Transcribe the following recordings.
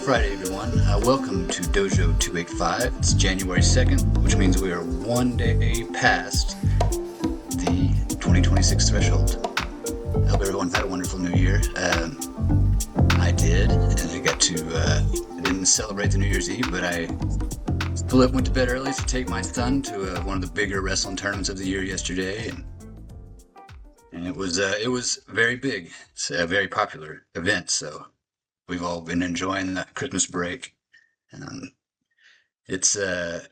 Friday, everyone. Welcome to Dojo 285. It's January 2nd, which means we are one day past the 2026 threshold. I hope everyone had a wonderful new year. I did, and I didn't celebrate the New Year's Eve, but I went to bed early to take my son to one of the bigger wrestling tournaments of the year yesterday, and it was very big. It's a very popular event, so we've all been enjoying the Christmas break. It's feels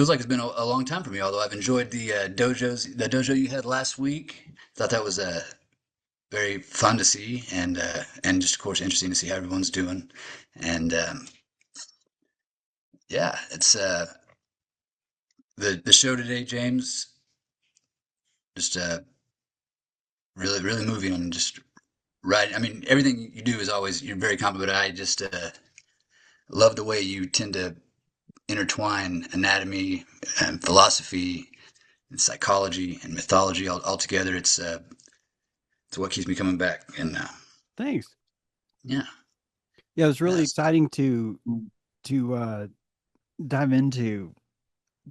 like it's been a long time for me. Although I've enjoyed the dojo you had last week. Thought that was very fun to see, and just of course interesting to see how everyone's doing. And yeah, it's the show today, James. Just really moving and just right. I mean, everything you do is always you're very competent. But I just love the way you tend to intertwine anatomy and philosophy and psychology and mythology all together. It's what keeps me coming back. And Thanks. yeah, Yeah, it was really yes, exciting to dive into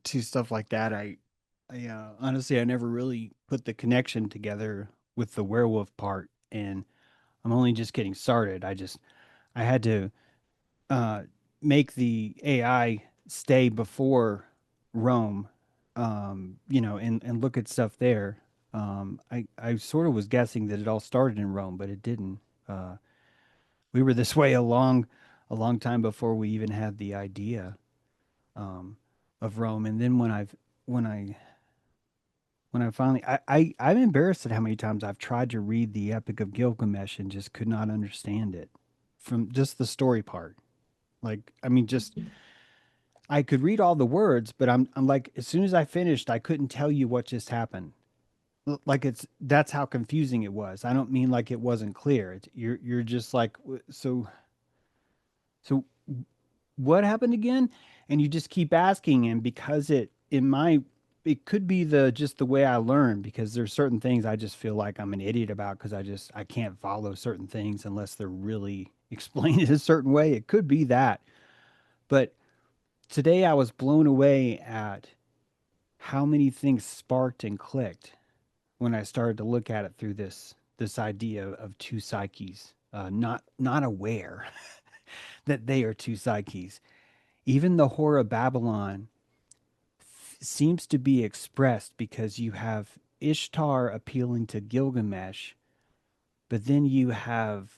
stuff like that. I honestly I never really put the connection together with the werewolf part, and I'm only just getting started. I had to uh, make the AI stay before Rome, and look at stuff there. I sort of was guessing that it all started in Rome, but it didn't. Uh, we were this way a long time before we even had the idea um, of Rome. And then when I when I finally I'm embarrassed at how many times I've tried to read the Epic of Gilgamesh and just could not understand it from just the story part. Like I mean, just I could read all the words, but I'm like as soon as I finished, I couldn't tell you what just happened. Like that's how confusing it was. I don't mean like it wasn't clear. You're just like so what happened again? And you just keep asking, and because it could be the just the way I learn, because there's certain things I just feel like I'm an idiot about because I can't follow certain things unless they're really explained in a certain way. It could be that. But today I was blown away at how many things sparked and clicked when I started to look at it through this idea of two psyches, not aware that they are two psyches. Even the horror of Babylon seems to be expressed because you have Ishtar appealing to Gilgamesh, but then you have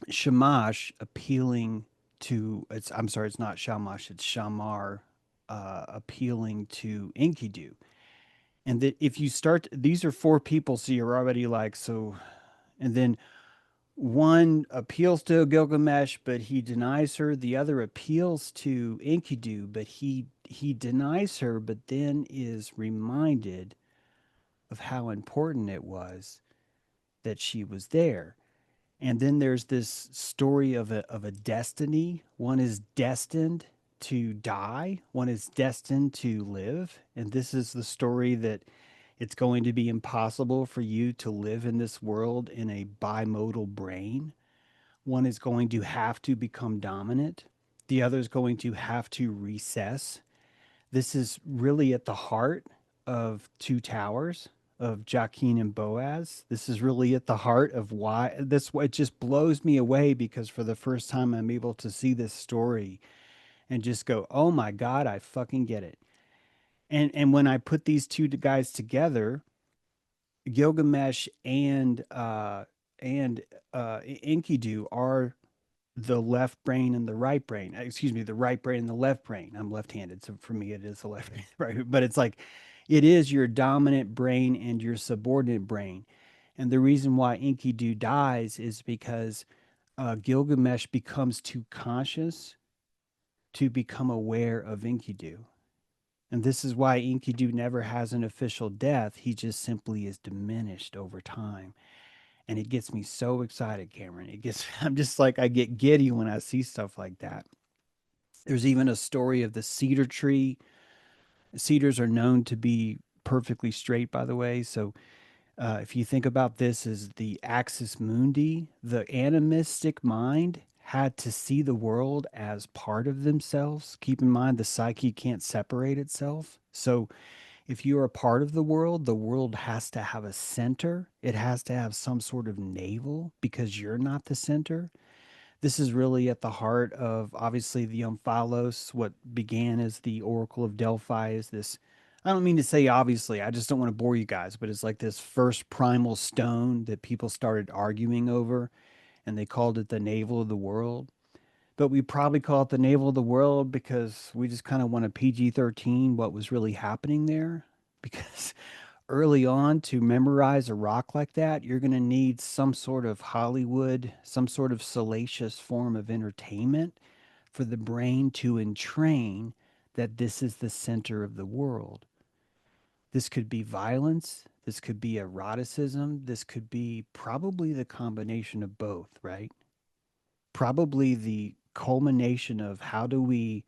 Shamash appealing to it's I'm sorry, it's not Shamash, it's Shamar appealing to Enkidu. And that if you start these are four people, so you're already like so and then one appeals to Gilgamesh, but he denies her. The other appeals to Enkidu, but he denies her, but then is reminded of how important it was that she was there. And then there's this story of a destiny. One is destined to die, one is destined to live. And this is the story that it's going to be impossible for you to live in this world in a bimodal brain. One is going to have to become dominant, the other is going to have to recess. This is really at the heart of Two Towers of Joaquin and Boaz. This is really at the heart of why this it just blows me away because for the first time I'm able to see this story and just go, "Oh my god, I fucking get it." And when I put these two guys together, Gilgamesh and Enkidu are the left brain and the right brain. Excuse me, the right brain and the left brain. I'm left-handed, so for me it is the left brain, right? But it's like it is your dominant brain and your subordinate brain. And the reason why Enkidu dies is because Gilgamesh becomes too conscious to become aware of Enkidu. And this is why Enkidu never has an official death. He just simply is diminished over time. And it gets me so excited, Cameron. It gets I'm just like I get giddy when I see stuff like that. There's even a story of the cedar tree. Cedars are known to be perfectly straight, by the way. So If you think about this as the axis mundi, the animistic mind had to see the world as part of themselves. Keep in mind, the psyche can't separate itself. So, if you're a part of the world has to have a center. It has to have some sort of navel because you're not the center. This is really at the heart of obviously the Omphalos. What began as the Oracle of Delphi is this. I don't mean to say obviously, I just don't want to bore you guys, but it's like this first primal stone that people started arguing over, and they called it the navel of the world. But we probably call it the navel of the world because we just kind of want to PG-13 what was really happening there. Because early on, to memorize a rock like that, you're going to need some sort of Hollywood, some sort of salacious form of entertainment for the brain to entrain that this is the center of the world. This could be violence. This could be eroticism. This could be probably the combination of both, right? Probably the culmination of how do we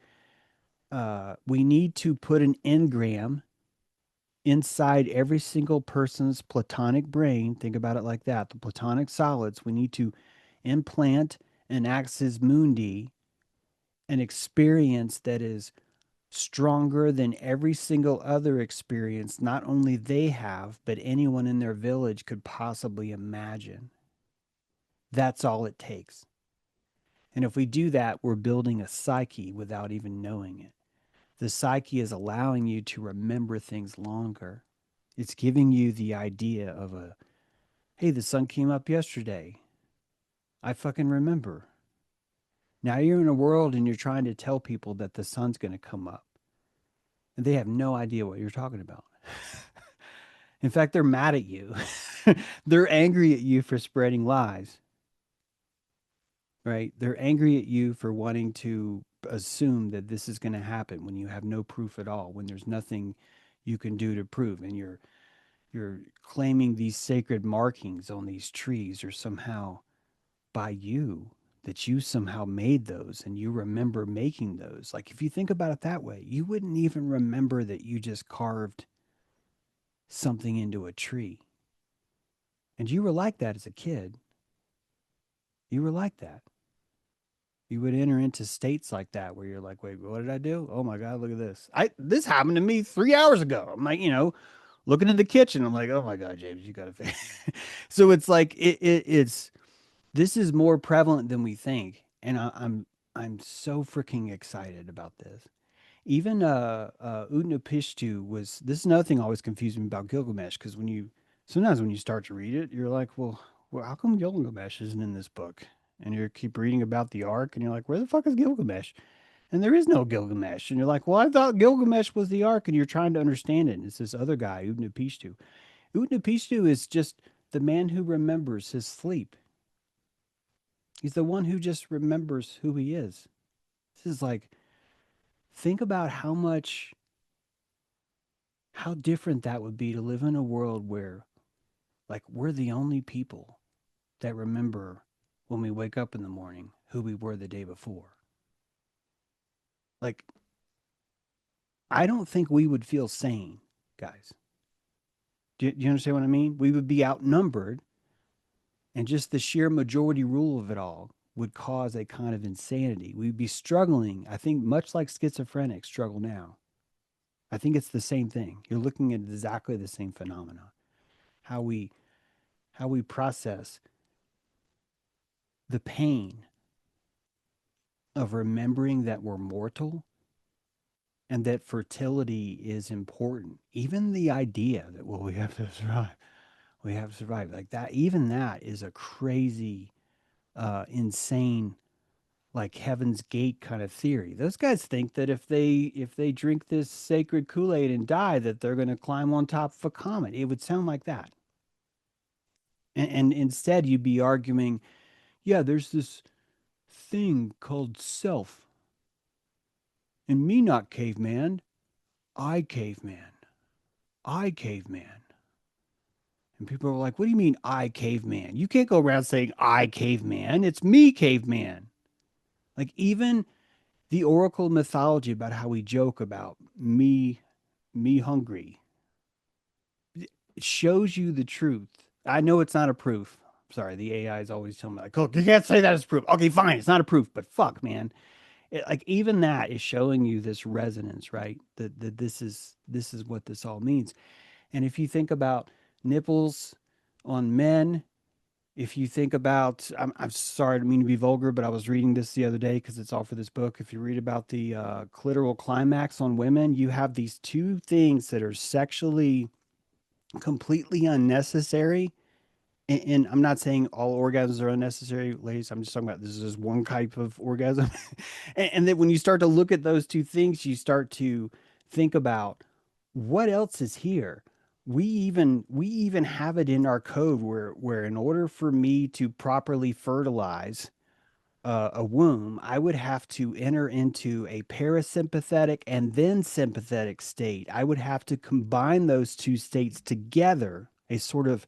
need to put an engram inside every single person's platonic brain. Think about it like that. The platonic solids, we need to implant an axis mundi, an experience that is stronger than every single other experience, not only they have, but anyone in their village could possibly imagine. That's all it takes. And if we do that, we're building a psyche without even knowing it. The psyche is allowing you to remember things longer. It's giving you the idea of a, hey, the sun came up yesterday. I fucking remember. Now you're in a world and you're trying to tell people that the sun's going to come up. And they have no idea what you're talking about. In fact, they're mad at you. They're angry at you for spreading lies, right? They're angry at you for wanting to assume that this is going to happen when you have no proof at all, when there's nothing you can do to prove. And you're claiming these sacred markings on these trees are somehow by you, that you somehow made those and you remember making those. Like if you think about it that way, you wouldn't even remember that you just carved something into a tree. And you were like that as a kid. You were like that. You would enter into states like that where you're like, wait, what did I do? Oh my God, look at this. This happened to me 3 hours ago. I'm like, looking in the kitchen. I'm like, oh my God, James, you gotta fix. So it's like it's this is more prevalent than we think, and I'm so freaking excited about this. Even Utnapishtim was. This is another thing always confused me about Gilgamesh because sometimes when you start to read it, you're like, well, how come Gilgamesh isn't in this book? And you keep reading about the ark, and you're like, where the fuck is Gilgamesh? And there is no Gilgamesh, and you're like, well, I thought Gilgamesh was the ark, and you're trying to understand it. And it's this other guy, Utnapishtim. Utnapishtim is just the man who remembers his sleep. He's the one who just remembers who he is. This is like, think about how different that would be to live in a world where, like, we're the only people that remember when we wake up in the morning who we were the day before. Like, I don't think we would feel sane, guys. Do you understand what I mean? We would be outnumbered, and just the sheer majority rule of it all would cause a kind of insanity. We'd be struggling, I think, much like schizophrenics struggle now. I think it's the same thing. You're looking at exactly the same phenomena. How we how we process the pain of remembering that we're mortal and that fertility is important. Even the idea that, well, we have to survive. We have to survive. Like that, even that is a crazy, insane, like Heaven's Gate kind of theory. Those guys think that if they drink this sacred Kool-Aid and die, that they're going to climb on top of a comet. It would sound like that. And instead, you'd be arguing, yeah, there's this thing called self. And me not caveman, I caveman. I caveman. And people are like, what do you mean I caveman? You can't go around saying I caveman. It's me caveman. Like even the oracle mythology about how we joke about me hungry. shows you the truth. I know it's not a proof. Sorry, the AI is always telling me like, "Oh, you can't say that as proof." Okay, fine, it's not a proof, but fuck, man, like even that is showing you this resonance, right? That this is what this all means. And if you think about nipples on men, if you think about, I'm sorry, I don't mean to be vulgar, but I was reading this the other day because it's all for this book. If you read about the clitoral climax on women, you have these two things that are sexually completely unnecessary. And I'm not saying all orgasms are unnecessary, ladies. I'm just talking about this is one type of orgasm. And then when you start to look at those two things, you start to think about what else is here. We even have it in our code where in order for me to properly fertilize a womb, I would have to enter into a parasympathetic and then sympathetic state. I would have to combine those two states together, a sort of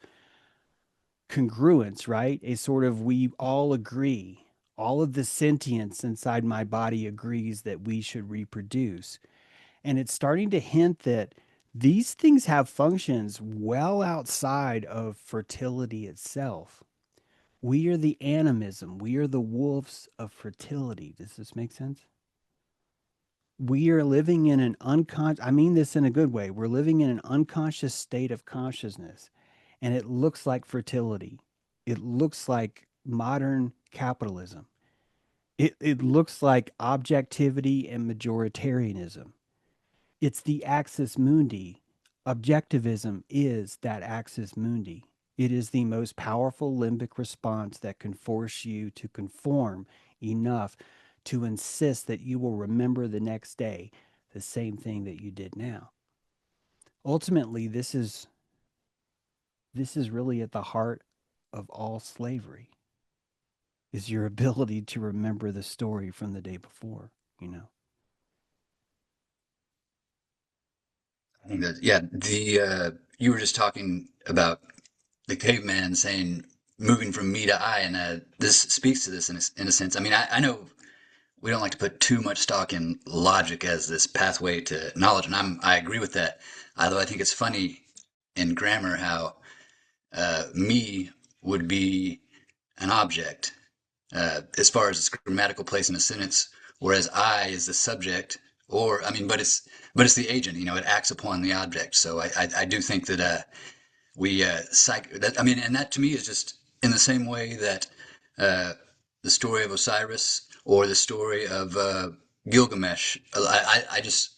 congruence, right? A sort of we all agree. All of the sentience inside my body agrees that we should reproduce. And it's starting to hint that these things have functions well outside of fertility itself. We are the animism. We are the wolves of fertility. Does this make sense? We are living in an unconscious, I mean this in a good way. We're living in an unconscious state of consciousness, and it looks like fertility. It looks like modern capitalism. It looks like objectivity and majoritarianism. It's the axis mundi. Objectivism is that axis mundi. It is the most powerful limbic response that can force you to conform enough to insist that you will remember the next day the same thing that you did now. Ultimately, this is really at the heart of all slavery is your ability to remember the story from the day before, you know. I think that, yeah, the you were just talking about the caveman saying moving from me to I, and this speaks to this in a sense. I mean, I know we don't like to put too much stock in logic as this pathway to knowledge, and I agree with that. Although I think it's funny in grammar how me would be an object as far as its grammatical place in a sentence, whereas I is the subject, or I mean, but it's the agent. You know, it acts upon the object. So I do think that we that I mean, and that to me is just in the same way that uh, the story of Osiris or the story of Gilgamesh. I just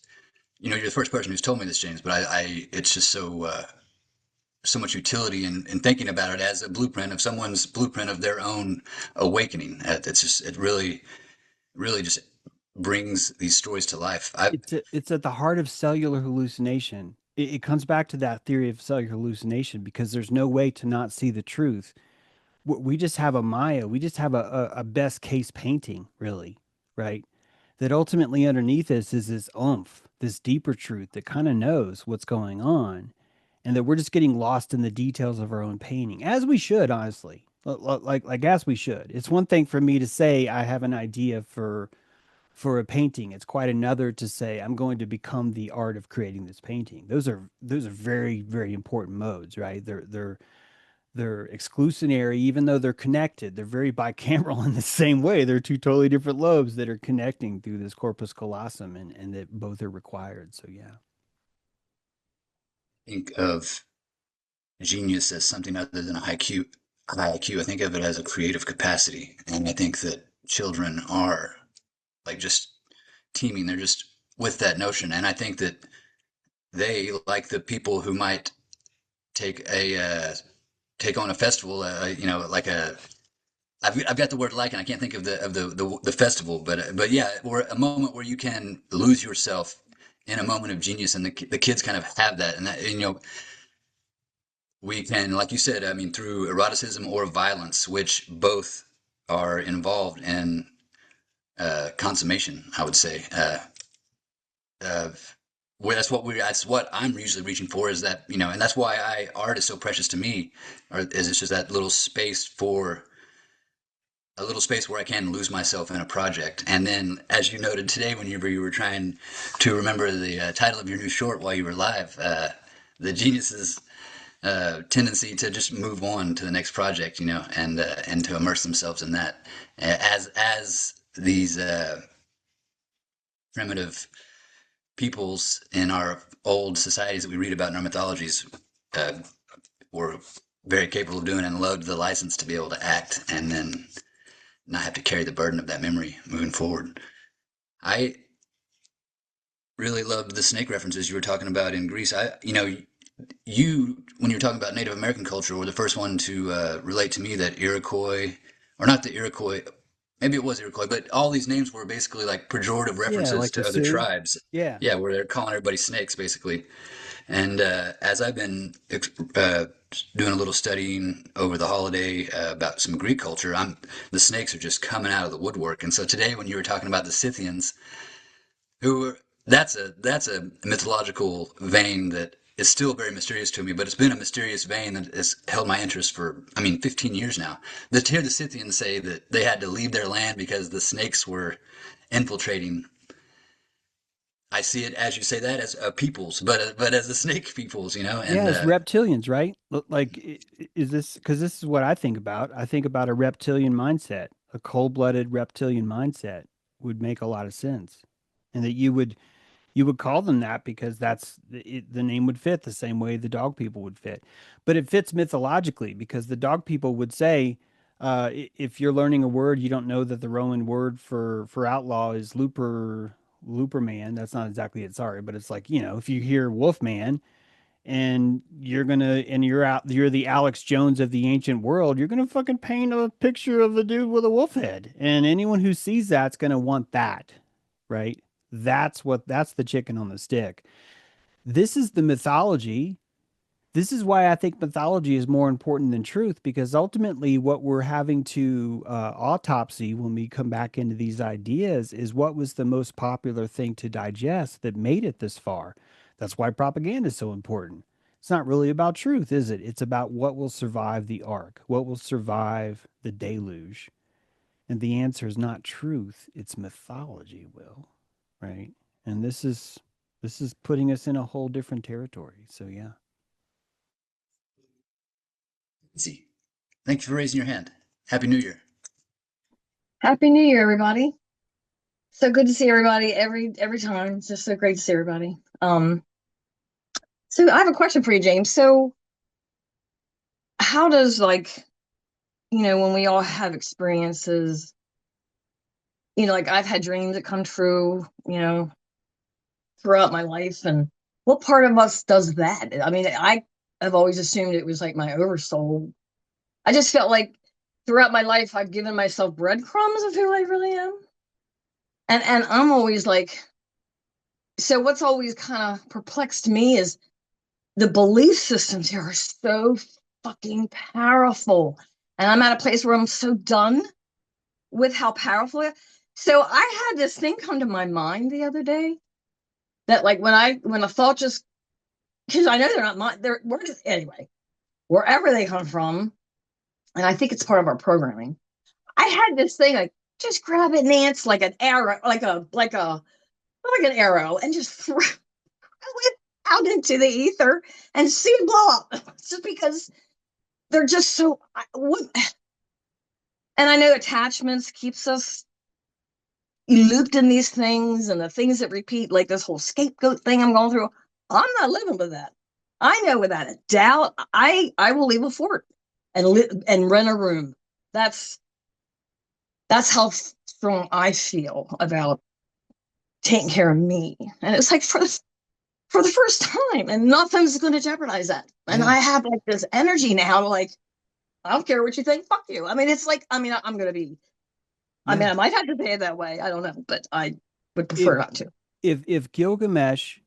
you're the first person who's told me this, James, but I it's just so much utility in thinking about it as a blueprint of someone's blueprint of their own awakening. It's just it really just brings these stories to life. It's at the heart of cellular hallucination. It comes back to that theory of cellular hallucination because there's no way to not see the truth. We just have a Maya. We just have a best case painting, really, right? That ultimately underneath this is this oomph, this deeper truth that kind of knows what's going on, and that we're just getting lost in the details of our own painting, as we should, honestly. Like as we should. It's one thing for me to say I have an idea for a painting. It's quite another to say I'm going to become the art of creating this painting. Those are very very important modes, right? They're exclusionary, even though they're connected. They're very bicameral in the same way. They're two totally different lobes that are connecting through this corpus callosum, and that both are required. So yeah. Think of genius as something other than a high IQ. I think of it as a creative capacity, and I think that children are like just teeming. They're just with that notion, and I think that they, like the people who might take a take on a festival, like a I've got the word like, and I can't think of the festival, but yeah, or a moment where you can lose yourself in a moment of genius, and the kids kind of have that, and we can, like you said, I mean, through eroticism or violence, which both are involved in consummation, I would say. Uh, well, that's what I'm usually reaching for is that, and that's why art is so precious to me, or is it's just that a little space where I can lose myself in a project. And then, as you noted today, when you were trying to remember the title of your new short while you were live, the geniuses tendency to just move on to the next project, and to immerse themselves in that. As these primitive peoples in our old societies that we read about in our mythologies uh, were very capable of doing and loved the license to be able to act and then not have to carry the burden of that memory moving forward. I really loved the snake references you were talking about in Greece. You when you were talking about Native American culture were the first one to relate to me that Iroquois, or not the Iroquois, maybe it was Iroquois, but all these names were basically like pejorative Yeah, references like the to other Sioux. tribes. Yeah. Yeah, where they're calling everybody snakes basically. And as I've been doing a little studying over the holiday about some Greek culture, the snakes are just coming out of the woodwork. And so today, when you were talking about the Scythians, who were, that's a mythological vein that is still very mysterious to me, but it's been a mysterious vein that has held my interest for, 15 years now. To hear the Scythians say that they had to leave their land because the snakes were infiltrating. I see it as you say that as a peoples, but as the snake peoples, Yeah, and it's reptilians, right? Like, is this because this is what I think about? I think about a reptilian mindset, a cold-blooded reptilian mindset would make a lot of sense, and that you would call them that because the name would fit the same way the dog people would fit. But it fits mythologically because the dog people would say, if you're learning a word, you don't know that the Roman word for outlaw is looper man. That's not exactly it, sorry, but it's like, if you hear wolf man and you're the Alex Jones of the ancient world, you're gonna fucking paint a picture of a dude with a wolf head. And anyone who sees that's gonna want that, right? That's the chicken on the stick. This is the mythology. This is why I think mythology is more important than truth, because ultimately what we're having to autopsy when we come back into these ideas is what was the most popular thing to digest that made it this far. That's why propaganda is so important. It's not really about truth, is it? It's about what will survive the ark, what will survive the deluge. And the answer is not truth, it's mythology, Will, right? And this is putting us in a whole different territory. So yeah. see. Thank you for raising your hand. Happy New Year. Happy New Year, everybody. So good to see everybody every time. It's just so great to see everybody. So I have a question for you, James. So how does when we all have experiences, like I've had dreams that come true, throughout my life, and what part of us does that? I mean, I have always assumed it was like my oversoul. I just felt like throughout my life I've given myself breadcrumbs of who I really am. And I'm always like, so what's always kind of perplexed me is the belief systems here are so fucking powerful. And I'm at a place where I'm so done with how powerful it is. So I had this thing come to my mind the other day that like when a thought just, because I know they're not mine, anyway, wherever they come from, and I think it's part of our programming. I had this thing like just grab it, Nance, like an arrow, like an arrow, and just throw it out into the ether and see it blow up. Just because they're just so. And I know attachments keeps us looped in these things, and the things that repeat, like this whole scapegoat thing I'm going through. I'm not living with that. I know without a doubt, I will leave a fort and rent a room. That's how strong I feel about taking care of me. And it's like for the first time, and nothing's going to jeopardize that. And Yeah. I have like this energy now to like, I don't care what you think, fuck you. I mean, it's like, I'm going to be, Yeah. I might have to say it that way. I don't know, but I would If prefer not to. if Gilgamesh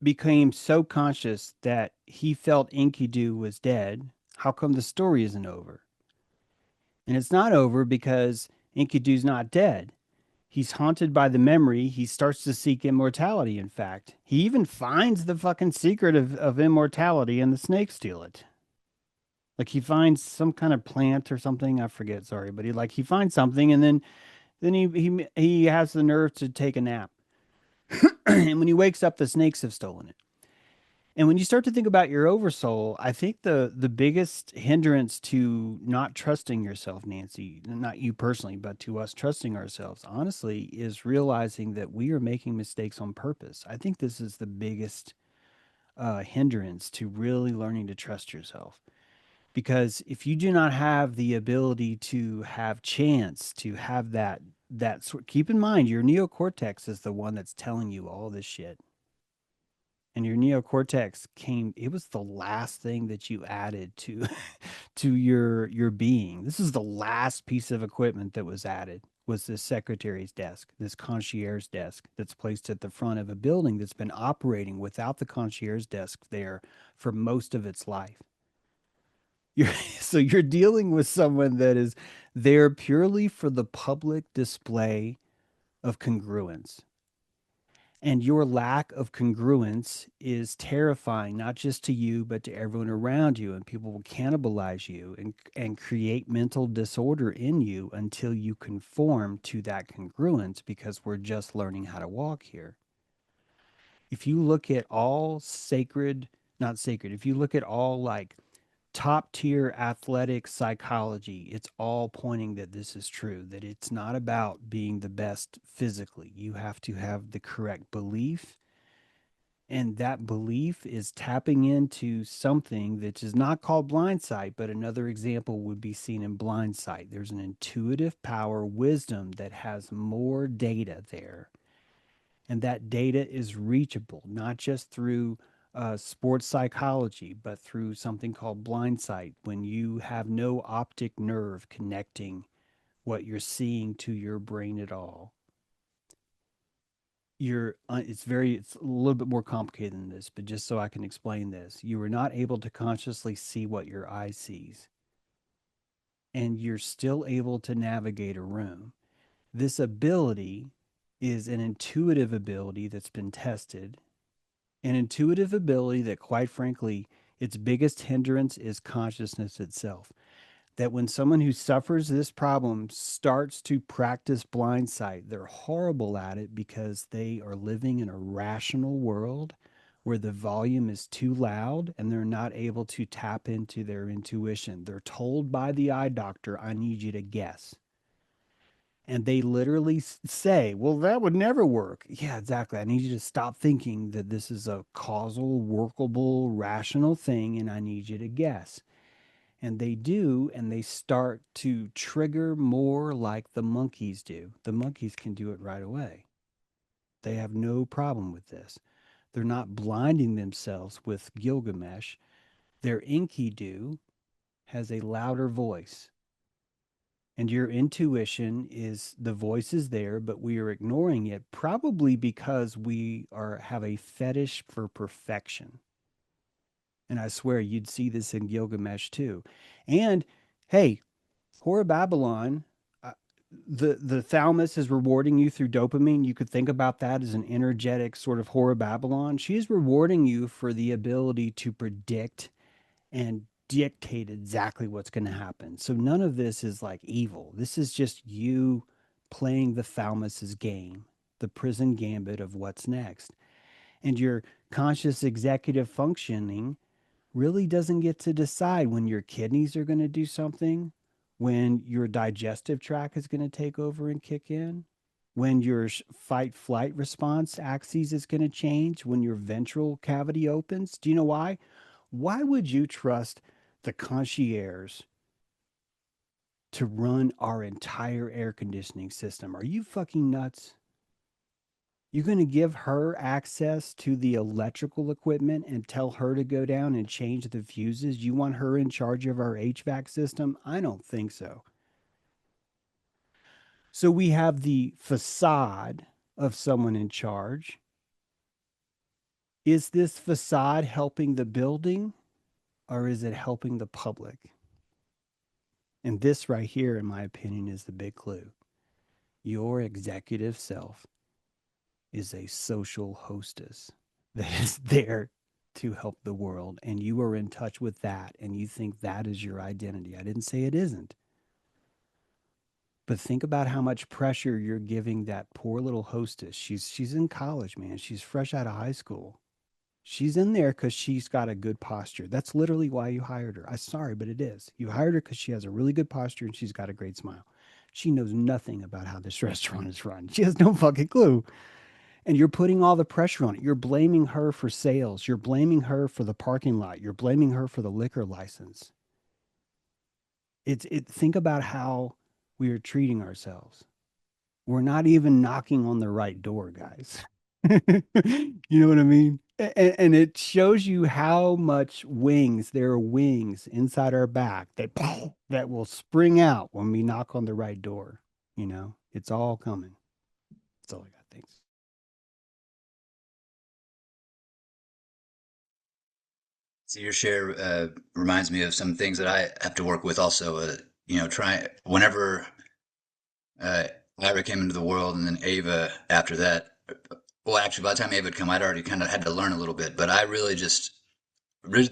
became so conscious that he felt Enkidu was dead, how come the story isn't over? And it's not over because Enkidu's not dead. He's haunted by the memory. He starts to seek immortality, in fact. He even finds the fucking secret of immortality and the snakes steal it. Like he finds some kind of plant or something. I forget, sorry, but he finds something and then he has the nerve to take a nap. And when he wakes up, the snakes have stolen it. And when you start to think about your oversoul, I think the biggest hindrance to not trusting yourself, Nancy, not you personally, but to us trusting ourselves, honestly, is realizing that we are making mistakes on purpose. I think this is the biggest hindrance to really learning to trust yourself. Because if you do not have the ability to have chance, to have that sort, keep in mind your neocortex is the one that's telling you all this shit. And your neocortex came, it was the last thing that you added to to your being. This is the last piece of equipment that was added, was this secretary's desk, this concierge desk that's placed at the front of a building that's been operating without the concierge desk there for most of its life. You're, so you're dealing with someone that is there purely for the public display of congruence. And your lack of congruence is terrifying, not just to you, but to everyone around you. And people will cannibalize you and create mental disorder in you until you conform to that congruence, because we're just learning how to walk here. If you look at all sacred, not sacred, if you look at all like top tier athletic psychology, it's all pointing that this is true, that it's not about being the best physically. You have to have the correct belief. And that belief is tapping into something that is not called blindsight, but another example would be seen in blindsight. There's an intuitive power, wisdom that has more data there. And that data is reachable, not just through sports psychology, but through something called blindsight, when you have no optic nerve connecting what you're seeing to your brain at all. It's a little bit more complicated than this, but just so I can explain this, you are not able to consciously see what your eye sees, and you're still able to navigate a room. This ability is an intuitive ability that's been tested, an intuitive ability that, quite frankly, its biggest hindrance is consciousness itself. That when someone who suffers this problem starts to practice blind sight, they're horrible at it because they are living in a rational world where the volume is too loud and they're not able to tap into their intuition. They're told by the eye doctor, I need you to guess. And they literally say, well, that would never work. Yeah, exactly. I need you to stop thinking that this is a causal, workable, rational thing, and I need you to guess. And they do, and they start to trigger more like the monkeys do. The monkeys can do it right away. They have no problem with this. They're not blinding themselves with Gilgamesh. Their Enkidu has a louder voice. And your intuition is, the voice is there, but we are ignoring it, probably because we have a fetish for perfection. And I swear you'd see this in Gilgamesh too. And hey, Horror Babylon, the thalamus is rewarding you through dopamine. You could think about that as an energetic sort of Horror Babylon. She is rewarding you for the ability to predict and dictate exactly what's going to happen. So none of this is like evil. This is just you playing the thalamus's game, the prison gambit of what's next. And your conscious executive functioning really doesn't get to decide when your kidneys are going to do something, when your digestive tract is going to take over and kick in, when your fight flight response axis is going to change, when your ventral cavity opens. Do you know why? Why would you trust the concierge to run our entire air conditioning system? Are you fucking nuts? You're going to give her access to the electrical equipment and tell her to go down and change the fuses? You want her in charge of our HVAC system? I don't think so. So we have the facade of someone in charge. Is this facade helping the building, or is it helping the public? And this right here, in my opinion, is the big clue. Your executive self is a social hostess that is there to help the world, and you are in touch with that, and you think that is your identity. I didn't say it isn't. But think about how much pressure you're giving that poor little hostess. She's in college, man. She's fresh out of high school. She's in there because she's got a good posture. That's literally why you hired her. I'm sorry, but it is. You hired her because she has a really good posture and she's got a great smile. She knows nothing about how this restaurant is run. She has no fucking clue. And you're putting all the pressure on it. You're blaming her for sales. You're blaming her for the parking lot. You're blaming her for the liquor license. Think about how we are treating ourselves. We're not even knocking on the right door, guys. You know what I mean? And it shows you how much wings, there are wings inside our back that that will spring out when we knock on the right door. You know, it's all coming. That's all I got. Thanks. So your share reminds me of some things that I have to work with also. Try whenever uh, Ira came into the world, and then Ava after that. Well, actually, by the time Ava had come, I'd already kind of had to learn a little bit. But I really just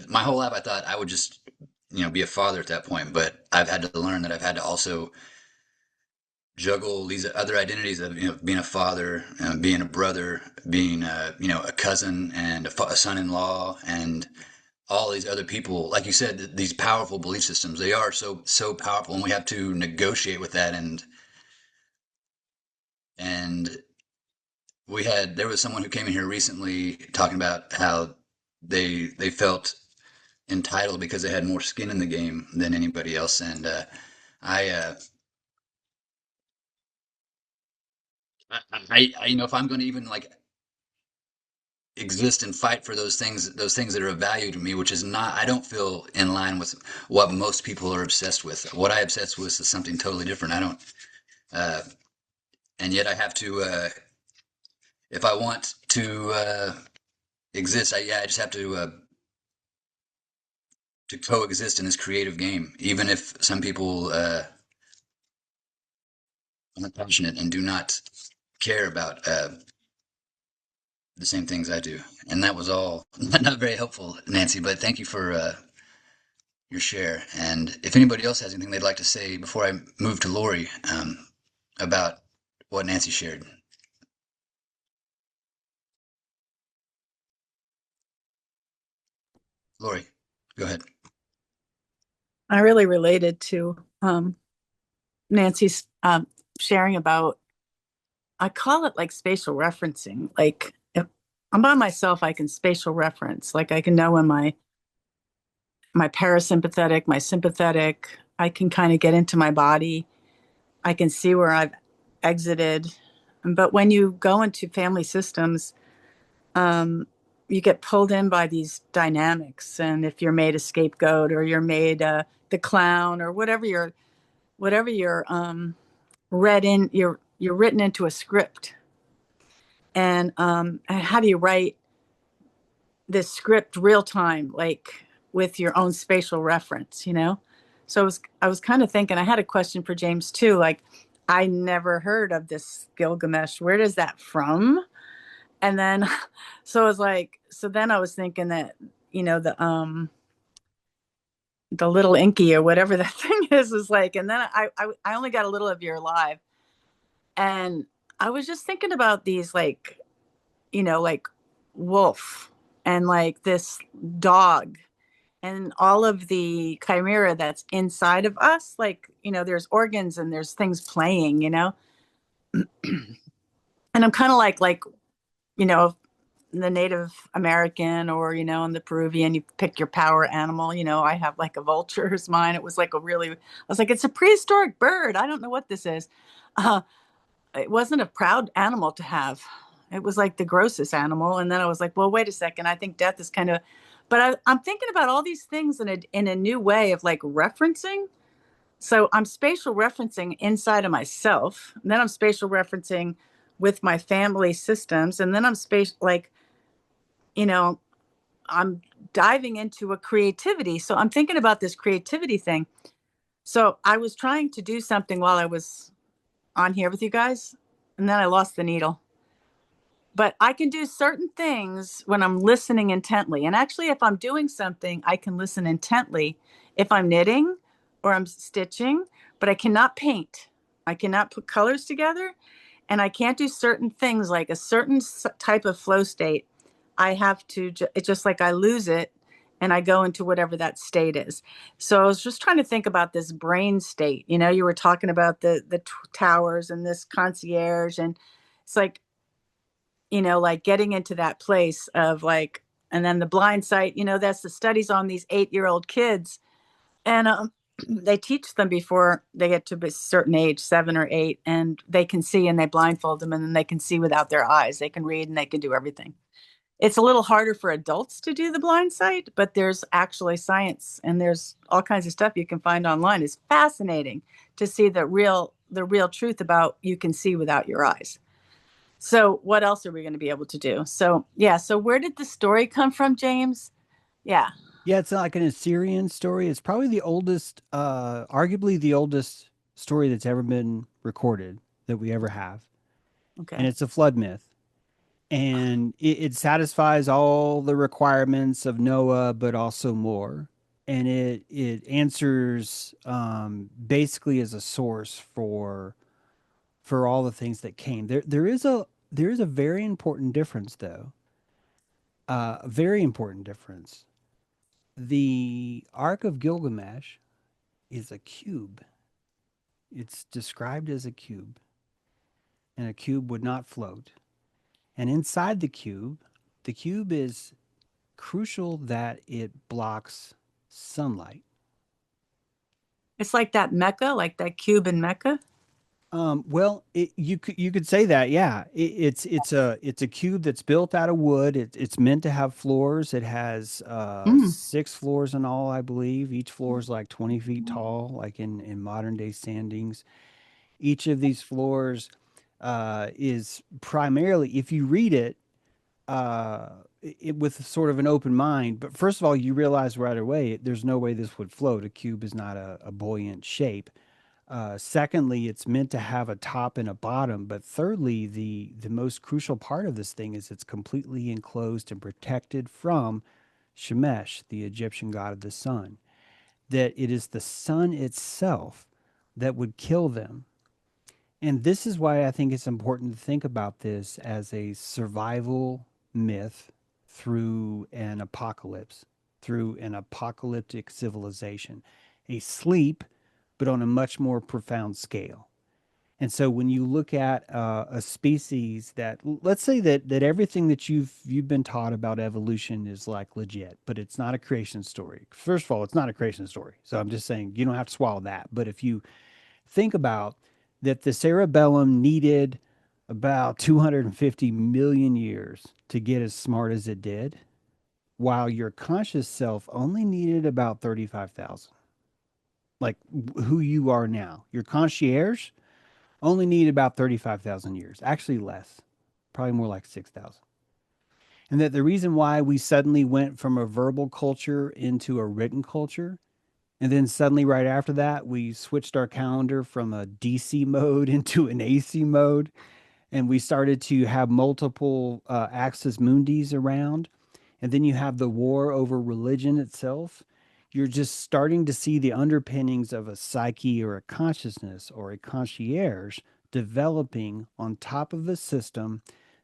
my whole life, I thought I would just be a father at that point. But I've had to learn that I've had to also juggle these other identities of being a father, being a brother, being a cousin and a son-in-law, and all these other people, like you said, these powerful belief systems, they are so powerful, and we have to negotiate with that. And there was someone who came in here recently talking about how they felt entitled because they had more skin in the game than anybody else. And I, uh, if I'm going to even like exist and fight for those things that are of value to me, which is not, I don't feel in line with what most people are obsessed with. What I obsess with is something totally different. I don't, uh, and yet I have to, if I want to exist, I just have to coexist in this creative game, even if some people are not passionate and do not care about the same things I do. And that was all not very helpful, Nancy, but thank you for your share. And if anybody else has anything they'd like to say before I move to Lori about what Nancy shared. Lori, go ahead. I really related to Nancy's sharing about, I call it like spatial referencing. Like if I'm by myself, I can spatial reference. Like I can know when my parasympathetic, my sympathetic, I can kind of get into my body. I can see where I've exited. But when you go into family systems, um, you get pulled in by these dynamics. And if you're made a scapegoat or you're made the clown or whatever you're you're written into a script. And how do you write this script real time, like with your own spatial reference, you know? So I was kind of thinking, I had a question for James too. Like, I never heard of this Gilgamesh. Where does that from? And then, so I was like, so then I was thinking that, you know, the little inky or whatever that thing is like, and then I only got a little of your live. And I was just thinking about these, like, like wolf and like this dog and all of the chimera that's inside of us. Like, there's organs and there's things playing. And I'm kind of like, you know, the Native American or, in the Peruvian, you pick your power animal. I have like a vulture as mine. It was like I was like, it's a prehistoric bird. I don't know what this is. Uh, it wasn't a proud animal to have. It was like the grossest animal. And then I was like, well, wait a second. I think death is kind of, but I'm thinking about all these things in a new way of like referencing. So I'm spatial referencing inside of myself. And then I'm spatial referencing with my family systems. And then I'm you know, I'm diving into a creativity. So I'm thinking about this creativity thing. So I was trying to do something while I was on here with you guys, and then I lost the needle. But I can do certain things when I'm listening intently. And actually, if I'm doing something, I can listen intently if I'm knitting or I'm stitching, but I cannot paint. I cannot put colors together. And I can't do certain things like a certain type of flow state I have to, it's just like I lose it and I go into whatever that state is. So I was just trying to think about this brain state. You know, you were talking about the towers and this concierge, and it's like, you know, like getting into that place of like, and then the blind sight, you know, that's the studies on these 8-year-old kids. And they teach them before they get to a certain age, 7 or 8, and they can see, and they blindfold them, and then they can see without their eyes. They can read and they can do everything. It's a little harder for adults to do the blind sight, but there's actually science and there's all kinds of stuff you can find online. It's fascinating to see the real truth about you can see without your eyes. So what else are we going to be able to do? So yeah, so where did the story come from, James? Yeah. Yeah, it's like an Assyrian story. It's probably the oldest, arguably the oldest story that's ever been recorded that we ever have. And Okay. it's a flood myth. And it satisfies all the requirements of Noah, but also more. And it answers basically as a source for all the things that came. There is a very important difference though. A very important difference. The Ark of Gilgamesh is a cube. It's described as a cube, and a cube would not float. And inside the cube is crucial that it blocks sunlight. It's like that Mecca, like that cube in Mecca. Well, you could say that, yeah. It's a cube that's built out of wood. It's meant to have floors. It has Mm. 6 floors in all, I believe. Each floor is like 20 feet tall, like in modern day standings. Each of these floors is primarily, if you read it, with sort of an open mind. But first of all, you realize right away there's no way this would float. A cube is not a buoyant shape. Secondly, it's meant to have a top and a bottom. But thirdly, the most crucial part of this thing is it's completely enclosed and protected from Shemesh, the Egyptian god of the sun. That it is the sun itself that would kill them. And this is why I think it's important to think about this as a survival myth through an apocalypse, through an apocalyptic civilization, a sleep, but on a much more profound scale. And so when you look at a species that, let's say that everything that you've been taught about evolution is like legit, but it's not a creation story. First of all, it's not a creation story. So I'm just saying you don't have to swallow that. But if you think about that, the cerebellum needed about 250 million years to get as smart as it did, while your conscious self only needed about 35,000. Like who you are now. Your concierge only needed about 35,000 years, actually less, probably more like 6,000. And that the reason why we suddenly went from a verbal culture into a written culture, and then suddenly right after that, we switched our calendar from a DC mode into an AC mode, and we started to have multiple axis mundis around. And then you have the war over religion itself. You're just starting to see the underpinnings of a psyche or a consciousness or a concierge developing on top of a system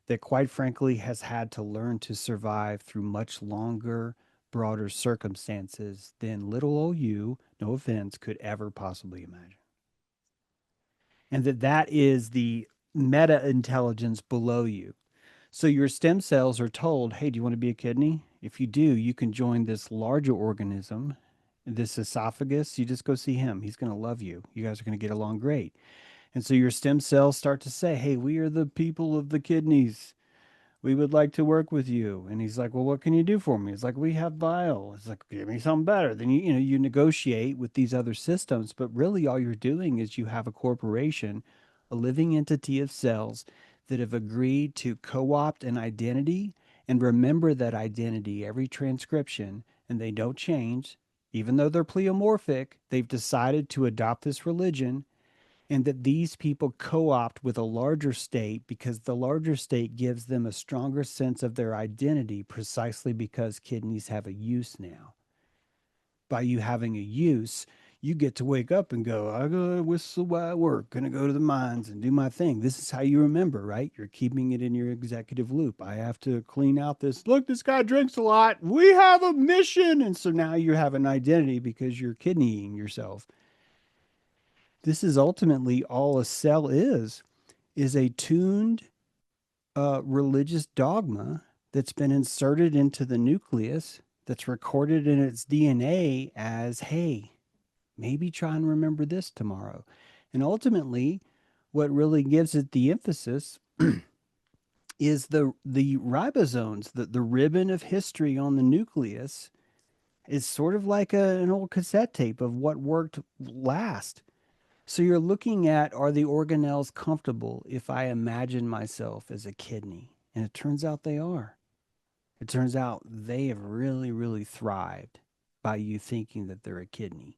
that, quite frankly, has had to learn to survive through much longer, broader circumstances than little old you, no offense, could ever possibly imagine. And that is the meta intelligence below you. So your stem cells are told, hey, do you want to be a kidney? If you do, you can join this larger organism, this esophagus. You just go see him. He's going to love you. You guys are going to get along great. And so your stem cells start to say, hey, we are the people of the kidneys. We would like to work with you. And he's like, well, what can you do for me? It's like, we have bile. It's like, give me something better. Then you negotiate with these other systems, but really all you're doing is you have a corporation, a living entity of cells that have agreed to co-opt an identity and remember that identity every transcription, and they don't change. Even though they're pleomorphic, they've decided to adopt this religion, and that these people co-opt with a larger state because the larger state gives them a stronger sense of their identity precisely because kidneys have a use now. By you having a use, You get to wake up and go, I gotta whistle while I work, gonna go to the mines and do my thing. This is how you remember, right? You're keeping it in your executive loop. I have to clean out this. Look, this guy drinks a lot. We have a mission. And so now you have an identity because you're kidneying yourself. This is ultimately all a cell is a tuned religious dogma that's been inserted into the nucleus that's recorded in its DNA as, hey, maybe try and remember this tomorrow. And ultimately, what really gives it the emphasis is the ribosomes, the ribbon of history on the nucleus is sort of like an old cassette tape of what worked last. So you're looking at, are the organelles comfortable if I imagine myself as a kidney? And it turns out they are. It turns out they have really, really thrived by you thinking that they're a kidney.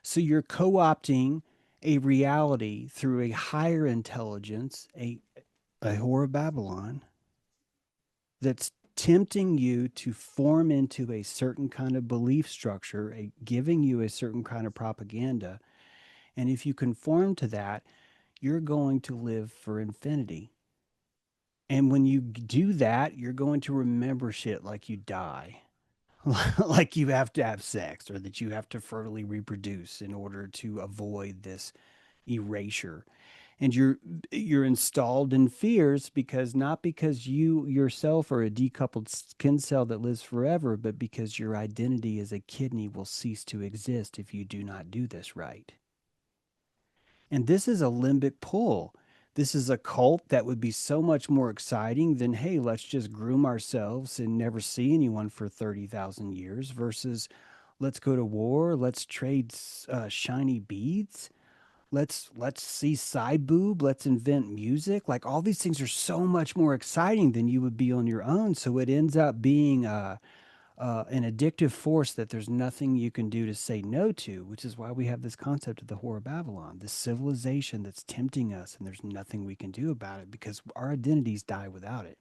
So you're co-opting a reality through a higher intelligence, a whore of Babylon, that's tempting you to form into a certain kind of belief structure, giving you a certain kind of propaganda. And if you conform to that, you're going to live for infinity. And when you do that, you're going to remember shit like you die. Like you have to have sex or that you have to fertily reproduce in order to avoid this erasure. And you're installed in fears because not because you yourself are a decoupled skin cell that lives forever, but because your identity as a kidney will cease to exist if you do not do this right. And this is a limbic pull. This is a cult that would be so much more exciting than, hey, let's just groom ourselves and never see anyone for 30,000 years versus let's go to war, let's trade shiny beads. Let's see side boob, let's invent music. Like all these things are so much more exciting than you would be on your own. So it ends up being an addictive force that there's nothing you can do to say no to, which is why we have this concept of the Whore of Babylon, this civilization that's tempting us, and there's nothing we can do about it because our identities die without it.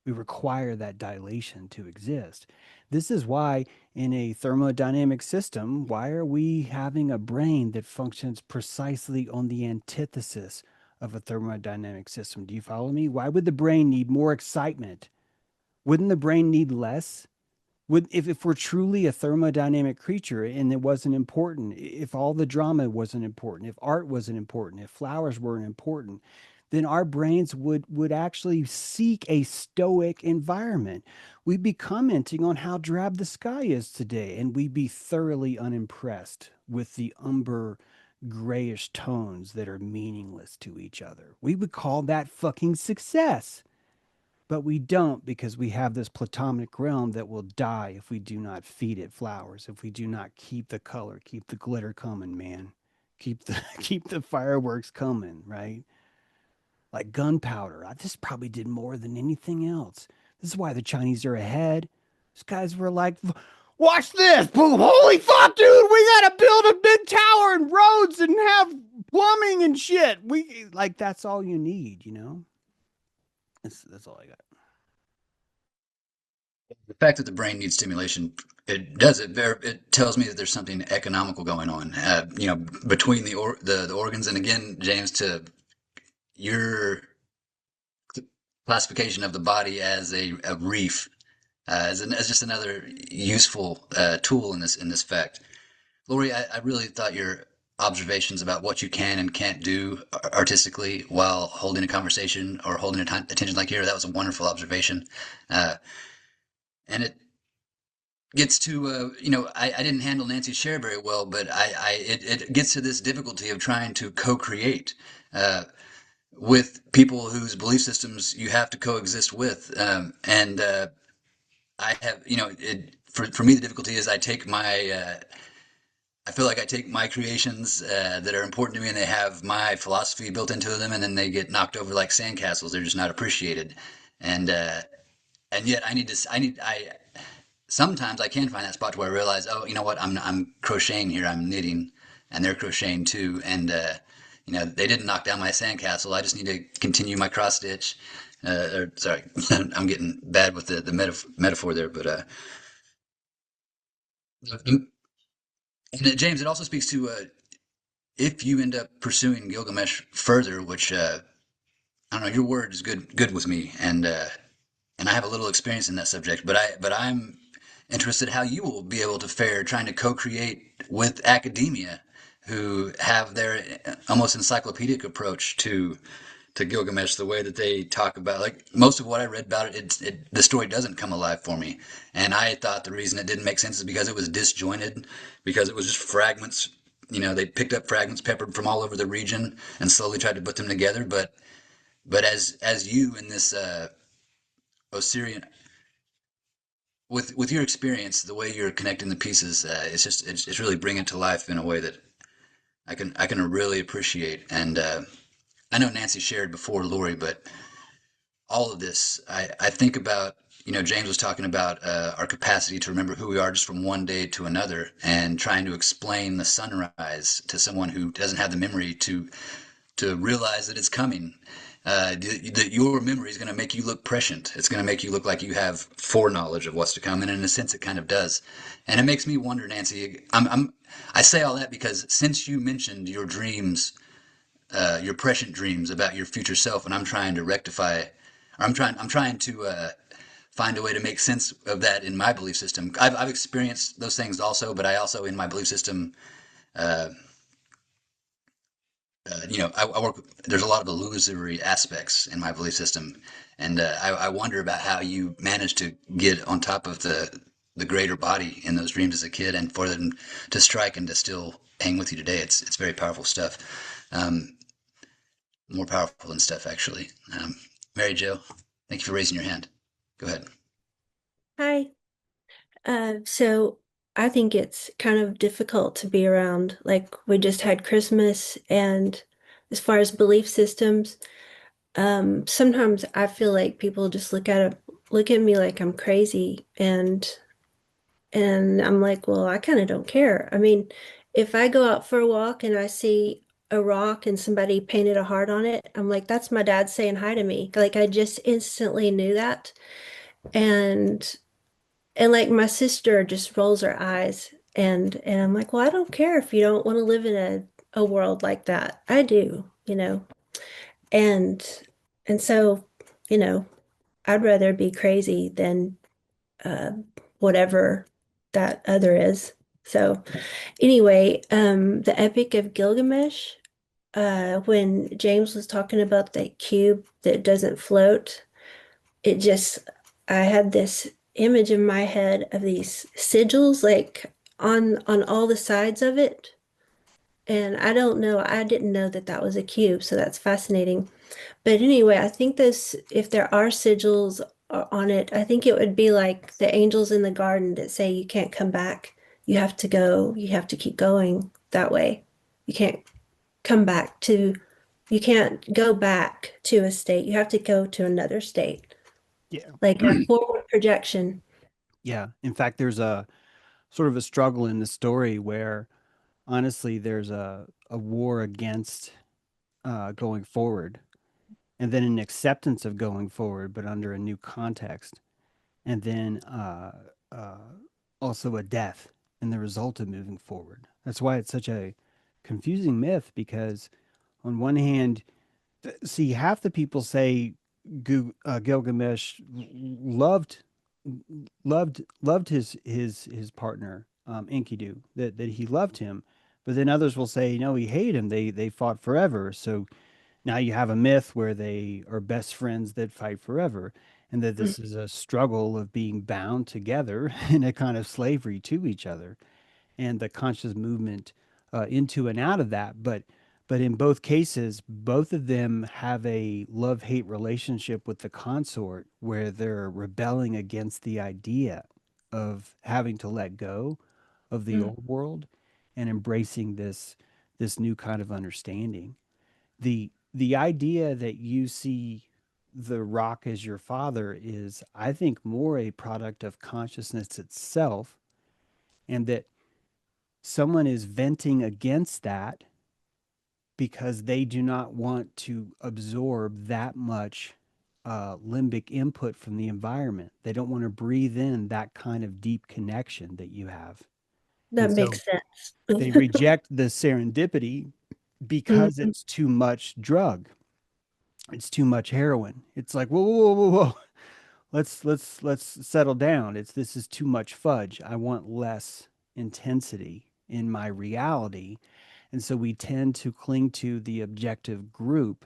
We require that dilation to exist. This is why, in a thermodynamic system, why are we having a brain that functions precisely on the antithesis of a thermodynamic system? Do you follow me? Why would the brain need more excitement? Wouldn't the brain need less? If we're truly a thermodynamic creature and it wasn't important, if all the drama wasn't important, if art wasn't important, if flowers weren't important, then our brains would actually seek a stoic environment. We'd be commenting on how drab the sky is today, and we'd be thoroughly unimpressed with the umber grayish tones that are meaningless to each other. We would call that fucking success. But we don't because we have this platonic realm that will die if we do not feed it flowers, if we do not keep the color, keep the glitter coming, man. Keep the keep the fireworks coming, right? Like gunpowder. This probably did more than anything else. This is why the Chinese are ahead. These guys were like, watch this. Boom. Holy fuck, dude. We gotta build a big tower and roads and have plumbing and shit. We like that's all you need, you know? That's all I got. The fact that the brain needs stimulation, it does it. It tells me that there's something economical going on. Between the organs, and again, James, to your classification of the body as a reef, as just another useful tool in this fact. Lori, I really thought your observations about what you can and can't do artistically while holding a conversation or holding attention like here, that was a wonderful observation. And it gets to, I didn't handle Nancy's share very well, but it gets to this difficulty of trying to co-create with people whose belief systems you have to coexist with. And I have, for me, the difficulty is I feel like I take my creations that are important to me and they have my philosophy built into them, and then they get knocked over like sandcastles. They're just not appreciated. And yet sometimes I can find that spot where I realize, oh, you know what, I'm crocheting here, I'm knitting, and they're crocheting too, and they didn't knock down my sandcastle. I just need to continue my cross stitch. Sorry, I'm getting bad with the metaphor there, but And James, it also speaks to if you end up pursuing Gilgamesh further, which I don't know, your word is good with me, and I have a little experience in that subject, but I'm interested how you will be able to fare trying to co-create with academia, who have their almost encyclopedic approach to Gilgamesh, the way that they talk about, like most of what I read about it, the story doesn't come alive for me, and I thought the reason it didn't make sense is because it was disjointed, because it was just fragments. They picked up fragments peppered from all over the region and slowly tried to put them together. But as you in this Osirian, with your experience, the way you're connecting the pieces, it's really bringing it to life in a way that I can really appreciate. And I know Nancy shared before Lori, but all of this, I think about, James was talking about our capacity to remember who we are just from one day to another, and trying to explain the sunrise to someone who doesn't have the memory to realize that it's coming. That your memory is going to make you look prescient. It's going to make you look like you have foreknowledge of what's to come, and in a sense, it kind of does. And it makes me wonder, Nancy. I say all that because since you mentioned your dreams, your prescient dreams about your future self, and I'm trying to rectify, or I'm trying to find a way to make sense of that in my belief system. I've experienced those things also, but I also in my belief system, uh, I work. There's a lot of illusory aspects in my belief system, and I wonder about how you managed to get on top of the greater body in those dreams as a kid, and for them to strike and to still hang with you today. It's very powerful stuff. Um, More powerful than stuff, actually. Mary Jo, thank you for raising your hand. Go ahead. Hi. So I think it's kind of difficult to be around. Like we just had Christmas, and as far as belief systems, sometimes I feel like people just look at me like I'm crazy, and I'm like, well, I kind of don't care. I mean, if I go out for a walk and I see a rock and somebody painted a heart on it, I'm like, that's my dad saying hi to me. Like I just instantly knew that. And and like my sister just rolls her eyes, and I'm like, well, I don't care if you don't want to live in a world like that. I do, you know. And and so, you know, I'd rather be crazy than uh whatever that other is. So anyway, the Epic of Gilgamesh, when James was talking about that cube that doesn't float, it just, I had this image in my head of these sigils like on all the sides of it. And I don't know, I didn't know that that was a cube, so that's fascinating. But anyway, I think this, if there are sigils on it, I think it would be like the angels in the garden that say you can't come back. You have to go, you have to keep going that way. You can't come back to, you can't go back to a state. You have to go to another state, Yeah. like a forward projection. Yeah. In fact, there's a sort of a struggle in the story where honestly there's a war against going forward, and then an acceptance of going forward, but under a new context, and then uh, also a death in the result of moving forward. That's why it's such a confusing myth, because on one hand, see, half the people say Gilgamesh loved his partner Enkidu, that he loved him, but then others will say no, he hated him. They fought forever. So now you have a myth where they are best friends that fight forever, and that this is a struggle of being bound together in a kind of slavery to each other, and the conscious movement into and out of that. But in both cases, both of them have a love-hate relationship with the consort, where they're rebelling against the idea of having to let go of the Mm. old world and embracing this new kind of understanding. The idea that you see the rock as your father is, I think, more a product of consciousness itself, and that someone is venting against that because they do not want to absorb that much limbic input from the environment. They don't want to breathe in that kind of deep connection that you have. That And so makes sense. they reject the serendipity because Mhm. it's too much drug. It's too much heroin. It's like, whoa, whoa, whoa, whoa, whoa. Let's settle down. This is too much fudge. I want less intensity in my reality. And so we tend to cling to the objective group.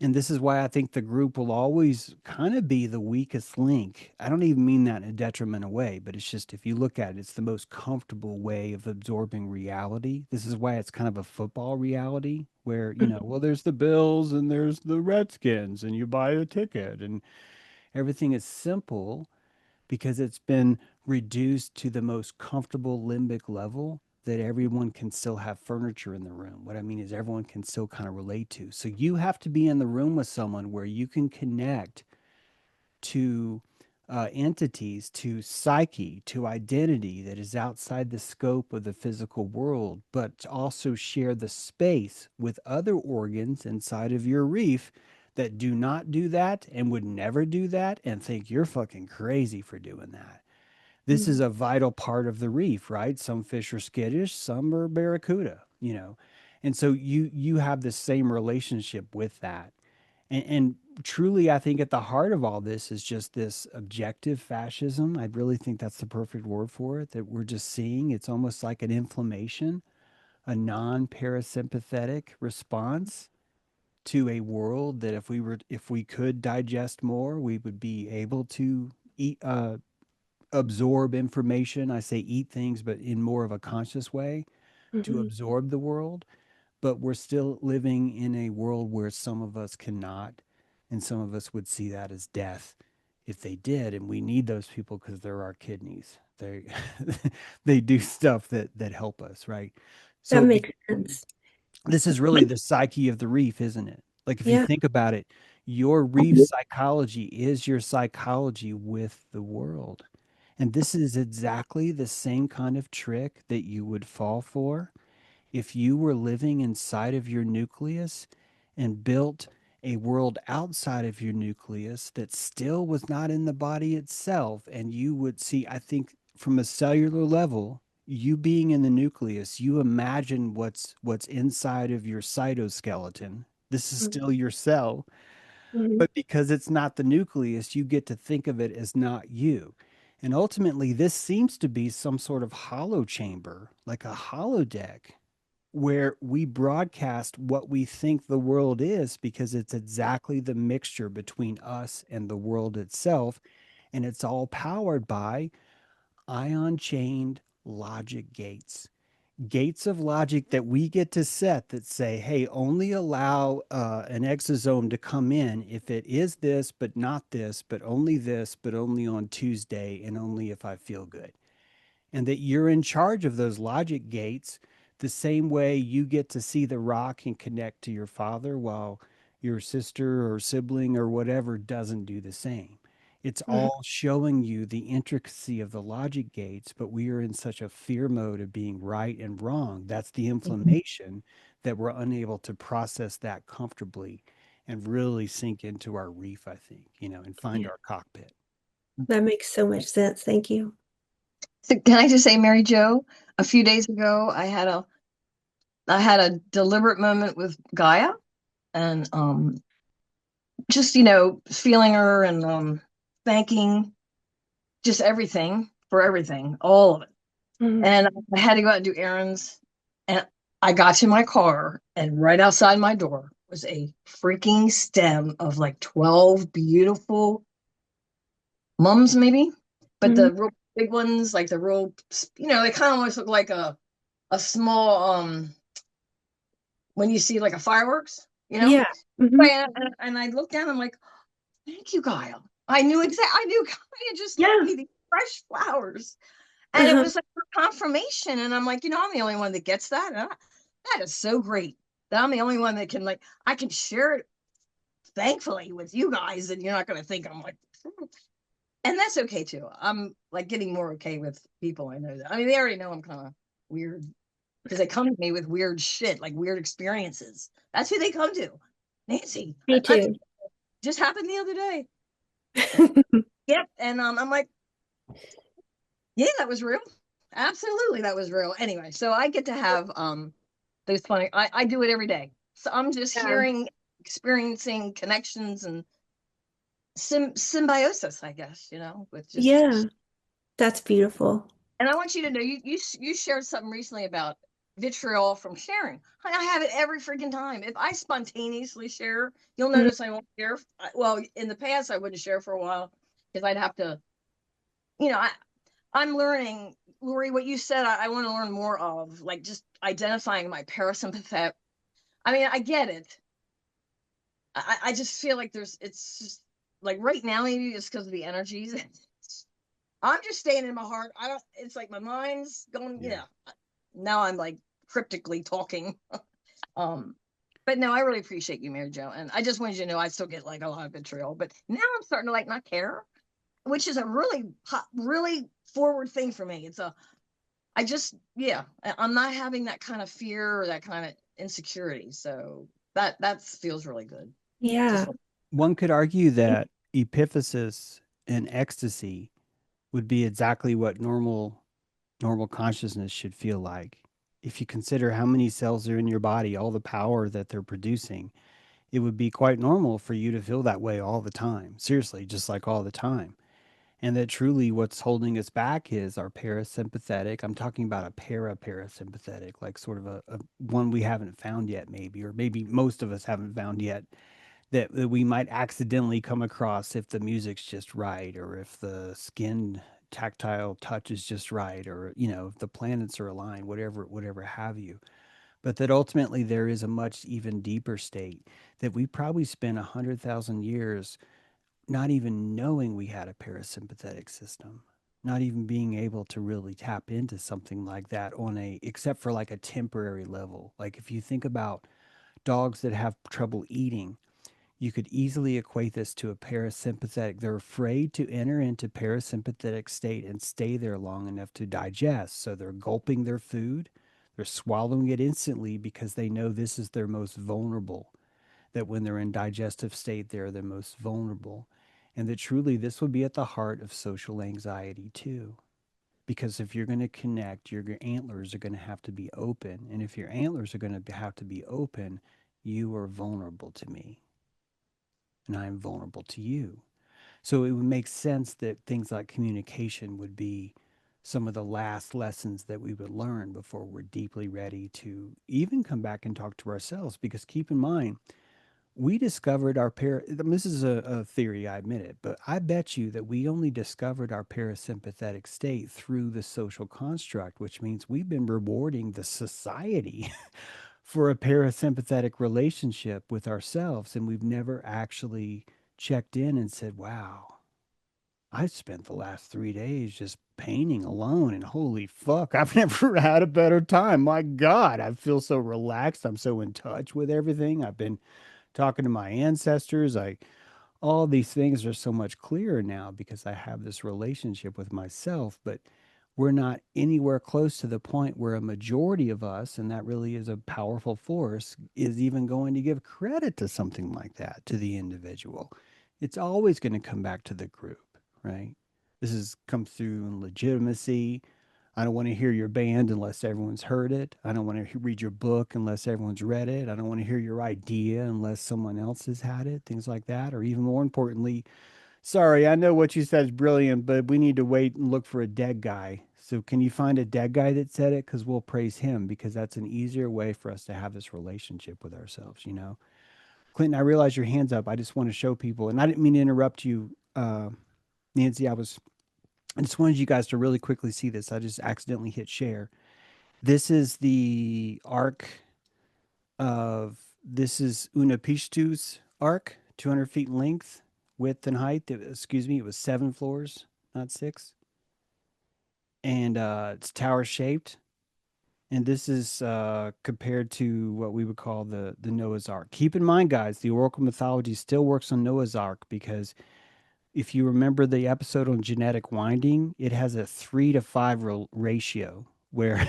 And this is why I think the group will always kind of be the weakest link. I don't even mean that in a detrimental way, but it's just if you look at it, it's the most comfortable way of absorbing reality. This is why it's kind of a football reality where, well, there's the Bills and there's the Redskins, and you buy a ticket and everything is simple because it's been reduced to the most comfortable limbic level that everyone can still have furniture in the room. What I mean is everyone can still kind of relate to. So you have to be in the room with someone where you can connect to entities, to psyche, to identity that is outside the scope of the physical world, but also share the space with other organs inside of your reef that do not do that and would never do that and think you're fucking crazy for doing that. This is a vital part of the reef, right? Some fish are skittish, some are barracuda. And so you have the same relationship with that. And truly, I think at the heart of all this is just this objective fascism. I really think that's the perfect word for it, that we're just seeing. It's almost like an inflammation, a non-parasympathetic response to a world that if we could digest more, we would be able to eat, absorb information. I say eat things, but in more of a conscious way to Mhm. absorb the world. But we're still living in a world where some of us cannot, and some of us would see that as death if they did. And we need those people because they're our kidneys. They they do stuff that help us, right? That So makes sense. this is really the psyche of the reef, isn't it? Like if you Yeah. think about it, your reef psychology is your psychology with the world. And this is exactly the same kind of trick that you would fall for if you were living inside of your nucleus and built a world outside of your nucleus that still was not in the body itself. And you would see, I think, from a cellular level, you being in the nucleus, you imagine what's inside of your cytoskeleton. This is Mhm. still your cell, Mhm. but because it's not the nucleus, you get to think of it as not you. And ultimately, this seems to be some sort of hollow chamber, like a holodeck, where we broadcast what we think the world is because it's exactly the mixture between us and the world itself. And it's all powered by ion chained logic gates. Gates of logic that we get to set that say, hey, only allow an exosome to come in if it is this, but not this, but only on Tuesday, and only if I feel good. And that you're in charge of those logic gates the same way you get to see the rock and connect to your father while your sister or sibling or whatever doesn't do the same. It's Mhm. all showing you the intricacy of the logic gates, but we are in such a fear mode of being right and wrong. That's the inflammation that we're unable to process that comfortably and really sink into our reef, I think, and find Yeah. our cockpit. That makes so much sense. Thank you. So can I just say, Mary Jo, a few days ago, I had a deliberate moment with Gaia, and just feeling her and thanking just everything for everything, all of it. Mhm. And I had to go out and do errands, and I got to my car, and right outside my door was a freaking stem of like 12 beautiful mums, maybe, but Mhm. the real big ones, like the real, they kind of almost look like a small when you see like a fireworks, Yeah. Mhm. and I looked down, I'm like, thank you, Kyle. I knew Kyle just left Yeah. me these fresh flowers. And it Uh-huh. was like confirmation. And I'm like, I'm the only one that gets that. That is so great that I'm the only one that can, like, I can share it thankfully with you guys. And you're not going to think I'm like, and that's okay too. I'm like getting more okay with people. I know that. I mean, they already know I'm kind of weird because they come to me with weird shit, like weird experiences. That's who they come to. Nancy, Me too. just happened the other day. Yep. And I'm like, yeah, that was real. Absolutely, that was real. Anyway, so I get to have those funny. I do it every day. So I'm just Yeah. hearing, experiencing connections and symbiosis, I guess, with just. Yeah, that's beautiful. And I want you to know, you shared something recently about vitriol from sharing. I have it every freaking time. If I spontaneously share, you'll Mhm. notice I won't share. Well, in the past, I wouldn't share for a while because I'd have to, you know, I, I'm learning, Lori, what you said, I want to learn more of, like just identifying my parasympathetic. I mean, I get it. I just feel like it's just like right now, maybe it's because of the energies. I'm just staying in my heart. It's like my mind's going, now I'm like cryptically talking. um, but no, I really appreciate you, Mary Jo. And I just wanted you to know I still get like a lot of vitriol, but now I'm starting to like not care, which is a really forward thing for me. I'm not having that kind of fear or that kind of insecurity. So that feels really good. Yeah. Just One could argue that epiphysis and ecstasy would be exactly what normal consciousness should feel like. If you consider how many cells are in your body, all the power that they're producing, it would be quite normal for you to feel that way all the time. Seriously, just like all the time. And that truly what's holding us back is our parasympathetic. I'm talking about a parasympathetic, like sort of a one we haven't found yet, maybe, or maybe most of us haven't found yet, that we might accidentally come across if the music's just right, or if the skin tactile touch is just right, or if the planets are aligned, whatever have you. But that ultimately there is a much even deeper state that we probably spent 100,000 years not even knowing we had a parasympathetic system, not even being able to really tap into something like that except for like a temporary level. Like if you think about dogs that have trouble eating, you could easily equate this to a parasympathetic. They're afraid to enter into parasympathetic state and stay there long enough to digest. So they're gulping their food, they're swallowing it instantly because they know this is their most vulnerable, that when they're in digestive state, they're the most vulnerable. And that truly this would be at the heart of social anxiety too. Because if you're going to connect, your antlers are going to have to be open. And if your antlers are going to have to be open, you are vulnerable to me and I am vulnerable to you. So it would make sense that things like communication would be some of the last lessons that we would learn before we're deeply ready to even come back and talk to ourselves. Because keep in mind, we discovered this is a theory, I admit it, but I bet you that we only discovered our parasympathetic state through the social construct, which means we've been rewarding the society for a parasympathetic relationship with ourselves. And we've never actually checked in and said, wow, I spent the last 3 days just painting alone, and holy fuck, I've never had a better time. My God, I feel so relaxed. I'm so in touch with everything. I've been talking to my ancestors. All these things are so much clearer now because I have this relationship with myself, but we're not anywhere close to the point where a majority of us, and that really is a powerful force, is even going to give credit to something like that to the individual. It's always going to come back to the group, right? This has come through in legitimacy. I don't want to hear your band unless everyone's heard it. I don't want to read your book unless everyone's read it. I don't want to hear your idea unless someone else has had it, things like that. Or even more importantly, sorry, I know what you said is brilliant, but we need to wait and look for a dead guy. So can you find a dead guy that said it? Because we'll praise him, because that's an easier way for us to have this relationship with ourselves. Clinton, I realize your hand's up. I just want to show people, and I didn't mean to interrupt you, Nancy. I just wanted you guys to really quickly see this. I just accidentally hit share. This is the arc this is Unapishtu's arc, 200 feet in length, width and height. Excuse me, it was 7 floors, not 6. And it's tower shaped. And this is compared to what we would call the Noah's Ark. Keep in mind, guys, the Oracle mythology still works on Noah's Ark, because if you remember the episode on genetic winding, it has a 3-to-5 ratio where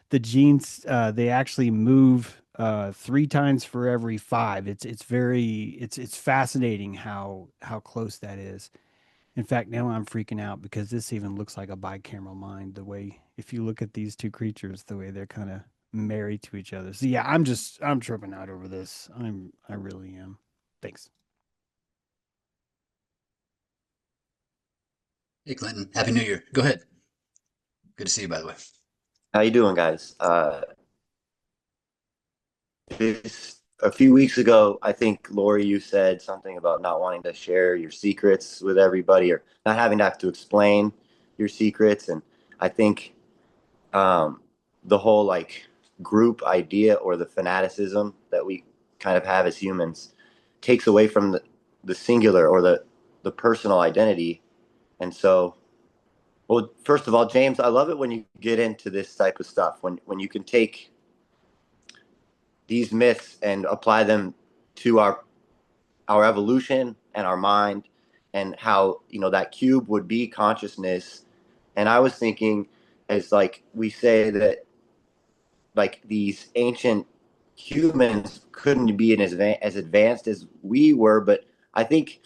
the genes they actually move 3 times for every 5. It's fascinating how close that is. In fact, now I'm freaking out because this even looks like a bicameral mind. The way, if you look at these two creatures, the way they're kind of married to each other. So yeah, I'm tripping out over this. I really am. Thanks. Hey, Clinton. Happy New Year. Go ahead. Good to see you, by the way. How you doing, guys? This a few weeks ago, I think Lori, you said something about not wanting to share your secrets with everybody, or not having to have to explain your secrets. And I think the whole like group idea or the fanaticism that we kind of have as humans takes away from the singular or the personal identity. And so, well, first of all, James, I love it when you get into this type of stuff, when you can take these myths and apply them to our evolution and our mind, and how, you know, that cube would be consciousness. And I was thinking, as like we say that like these ancient humans couldn't be as advanced as we were, but I think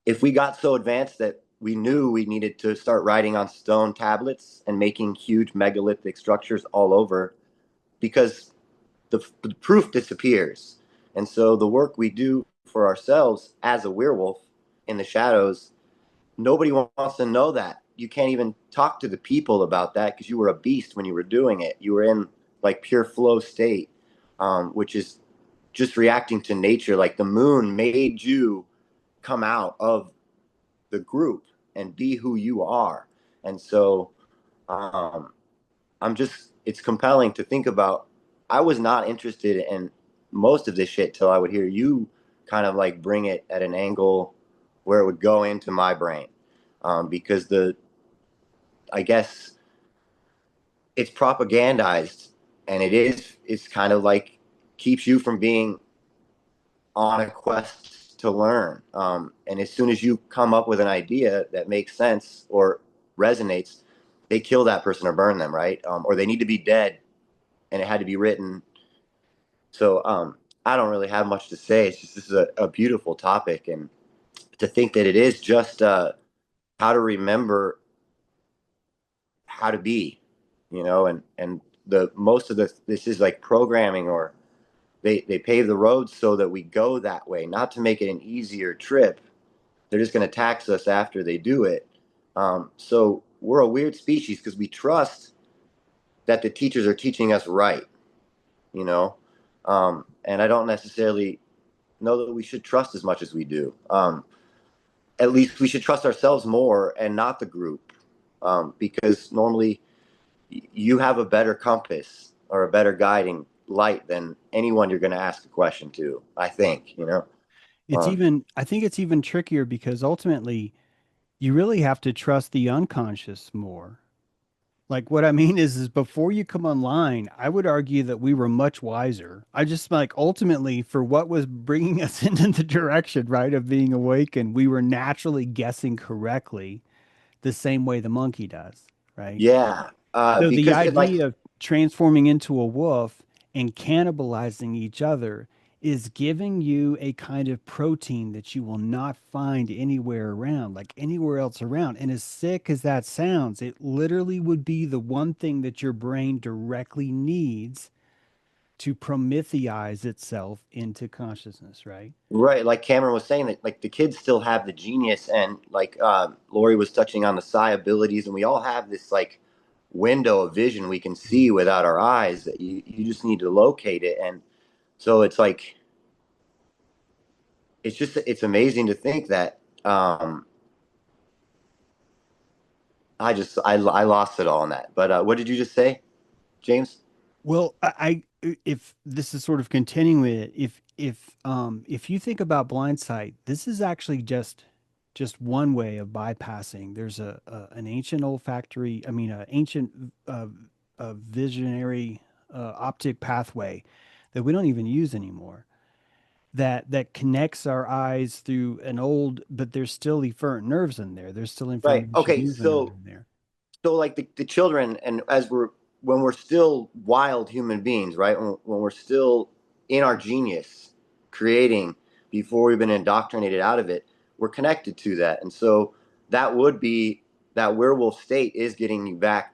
if we got so advanced that we knew we needed to start writing on stone tablets and making huge megalithic structures all over, because the proof disappears. And so the work we do for ourselves as a werewolf in the shadows, nobody wants to know that. You can't even talk to the people about that because you were a beast when you were doing it. You were in like pure flow state, which is just reacting to nature. Like the moon made you come out of the group and be who you are. And so it's compelling to think about. I was not interested in most of this shit till I would hear you kind of like bring it at an angle where it would go into my brain. Because I guess it's propagandized, and it's kind of like keeps you from being on a quest to learn. And as soon as you come up with an idea that makes sense or resonates, they kill that person or burn them, right? Or they need to be dead, and it had to be written. So I don't really have much to say. It's just, this is a beautiful topic, and to think that it is just how to remember how to be, you know, and the most of this is like programming, or they pave the roads so that we go that way, not to make it an easier trip. They're just going to tax us after they do it. So we're a weird species because we trust that the teachers are teaching us right, you know, and I don't necessarily know that we should trust as much as we do. At least we should trust ourselves more and not the group, because normally you have a better compass or a better guiding light than anyone you're going to ask a question to, I think, you know. I think it's even trickier because ultimately you really have to trust the unconscious more. Like what I mean is before you come online, I would argue that we were much wiser. I just like ultimately for what was bringing us into the direction, right, of being awakened, we were naturally guessing correctly the same way the monkey does, right? Yeah, So the because it like, idea of transforming into a wolf and cannibalizing each other is giving you a kind of protein that you will not find anywhere around, like anywhere else around. And as sick as that sounds, it literally would be the one thing that your brain directly needs to prometheize itself into consciousness, right? right, like Cameron was saying, that like the kids still have the genius, and like Lori was touching on the psi abilities, and we all have this like window of vision we can see without our eyes, that you just need to locate it. And so it's like, it's amazing to think that I lost it all in that. But what did you just say, James? Well, if this is sort of continuing with it, if you think about Blindsight, this is actually just one way of bypassing. There's an ancient olfactory, I mean, an ancient visionary optic pathway that we don't even use anymore. That connects our eyes through an old, but there's still efferent nerves in there. There's still Right. information Okay. moving on So in there. so like the children, and when we're still wild human beings, right? When we're still in our genius, creating before we've been indoctrinated out of it, we're connected to that. And so that would be that werewolf state is getting you back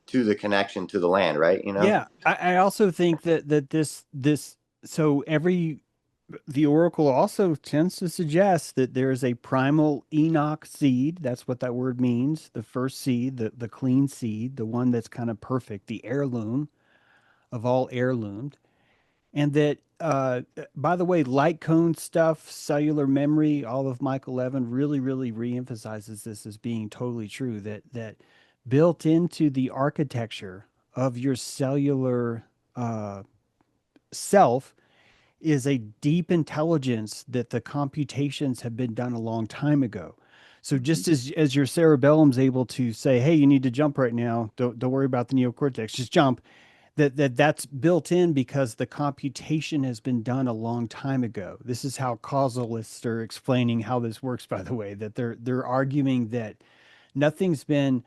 to the connection to the land, right? You know? Yeah, I also think that this so the oracle also tends to suggest that there is a primal Enoch seed. That's what that word means. The first seed, the clean seed, the one that's kind of perfect, the heirloom of all heirloomed. And that, by the way, light cone stuff, cellular memory, all of Michael Levin really reemphasizes this as being totally true. That built into the architecture of your cellular self is a deep intelligence that the computations have been done a long time ago. So just as your cerebellum's able to say, "Hey, you need to jump right now. Don't worry about the neocortex. Just jump." That's built in because the computation has been done a long time ago. This is how causalists are explaining how this works, by the way, that they're arguing that nothing's been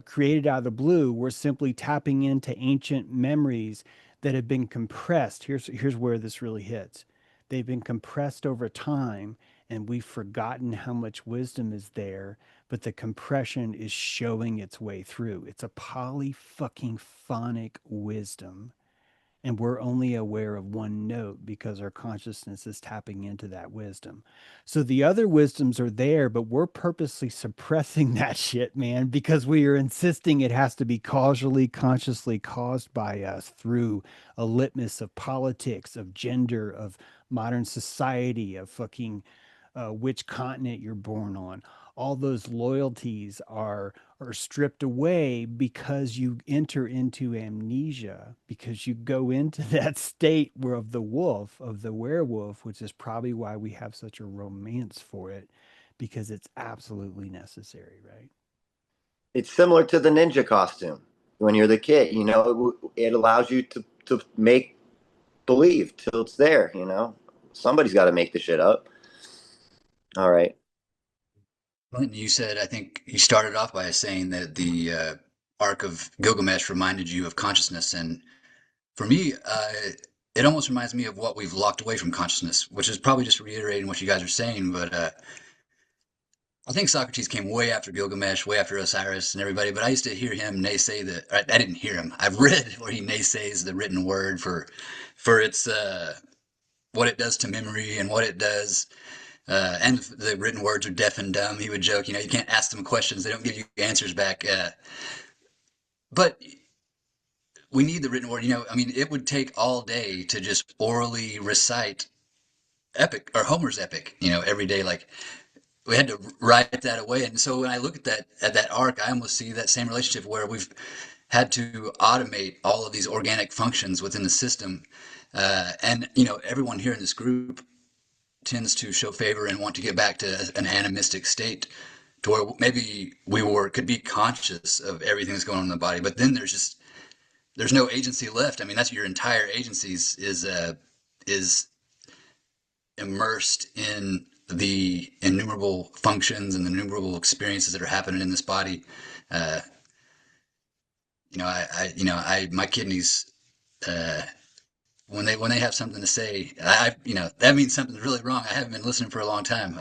created out of the blue. We're simply tapping into ancient memories that have been compressed. Here's where this really hits. They've been compressed over time, and we've forgotten how much wisdom is there, but the compression is showing its way through. It's a polyfucking phonic wisdom, and we're only aware of one note because our consciousness is tapping into that wisdom. So the other wisdoms are there, but we're purposely suppressing that shit, man, because we are insisting it has to be causally, consciously caused by us through a litmus of politics, of gender, of modern society, of fucking which continent you're born on. All those loyalties are stripped away because you enter into amnesia, because you go into that state where of the wolf, of the werewolf, which is probably why we have such a romance for it, because it's absolutely necessary, right? It's similar to the ninja costume when you're the kid. You know, it allows you to make believe till it's there. You know, somebody's got to make the shit up. All right. Clinton, you said, I think you started off by saying that the arc of Gilgamesh reminded you of consciousness. And for me, it almost reminds me of what we've locked away from consciousness, which is probably just reiterating what you guys are saying. But I think Socrates came way after Gilgamesh, way after Osiris and everybody. But I used to hear him naysay that. I didn't hear him. I've read where he naysays the written word for its what it does to memory and what it does. And the written words are deaf and dumb. He would joke, you can't ask them questions; they don't give you answers back. But we need the written word. I mean, it would take all day to just orally recite Epic or Homer's Epic. Every day, like we had to write that away. And so when I look at that arc, I almost see that same relationship where we've had to automate all of these organic functions within the system. And everyone here in this group tends to show favor and want to get back to an animistic state to where maybe could be conscious of everything that's going on in the body, but then there's no agency left. I mean, that's your entire agency is immersed in the innumerable functions and the innumerable experiences that are happening in this body. My kidneys, when they have something to say, that means something's really wrong. I haven't been listening for a long time,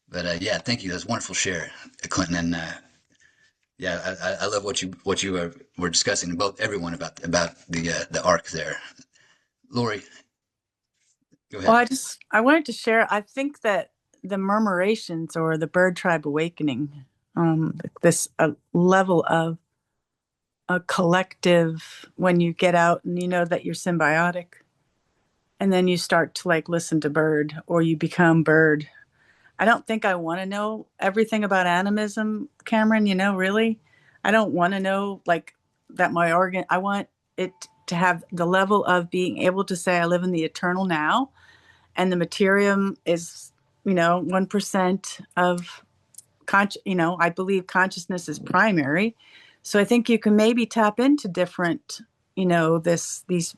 but yeah, thank you. That's a wonderful share, Clinton, and yeah, I love what you were discussing, everyone about the arc there. Lori, go ahead. Well, I wanted to share. I think that the murmurations or the bird tribe awakening, this level of a collective when you get out and you know that you're symbiotic, and then you start to like listen to bird or you become bird. I don't think I want to know everything about animism, Cameron, really. I don't want to know like that my organ, I want it to have the level of being able to say I live in the eternal now, and the materium is, 1% of I believe consciousness is primary. So I think you can maybe tap into different, these,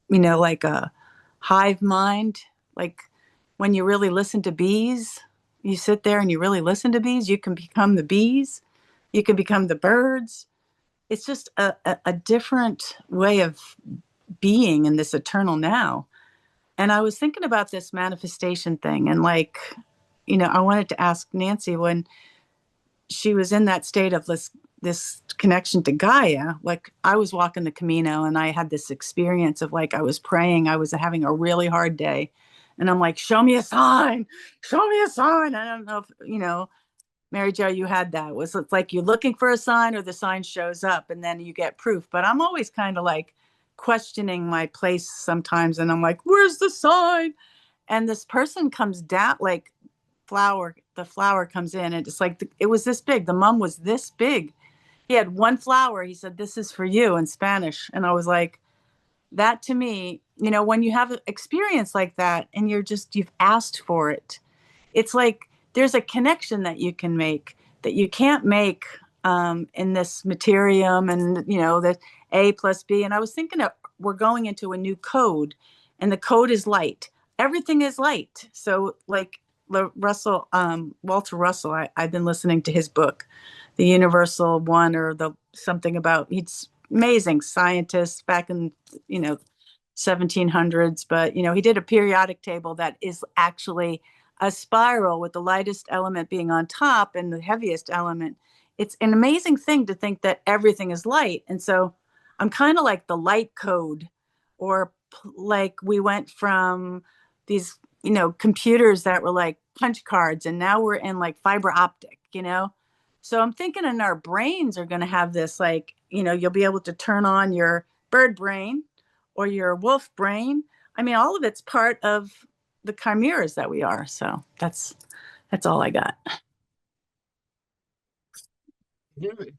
like a hive mind, like when you really listen to bees, you sit there and you really listen to bees, you can become the bees, you can become the birds. It's just a different way of being in this eternal now. And I was thinking about this manifestation thing and like, I wanted to ask Nancy, when she was in that state of this connection to Gaia, like I was walking the Camino and I had this experience of like I was praying, I was having a really hard day, and I'm like, show me a sign, show me a sign. I don't know if Mary Jo, you had that. It's like you're looking for a sign or the sign shows up and then you get proof. But I'm always kind of like questioning my place sometimes, and I'm like, where's the sign? And this person comes down, like the flower comes in, and it's like it was this big. The mom was this big. He had one flower. He said, this is for you, in Spanish. And I was like, that to me, when you have an experience like that and you've asked for it, it's like there's a connection that you can make that you can't make in this materium, and the A plus B. And I was thinking that we're going into a new code, and the code is light. Everything is light. So like Walter Russell, I've been listening to his book, The Universal One, or the something about, he's amazing scientist back in, 1700s. But, he did a periodic table that is actually a spiral with the lightest element being on top and the heaviest element. It's an amazing thing to think that everything is light. And so I'm kind of like the light code, or like we went from these, computers that were like punch cards, and now we're in like fiber optic. So I'm thinking in our brains are going to have this, like, you'll be able to turn on your bird brain or your wolf brain. I mean, all of it's part of the chimeras that we are. So that's all I got.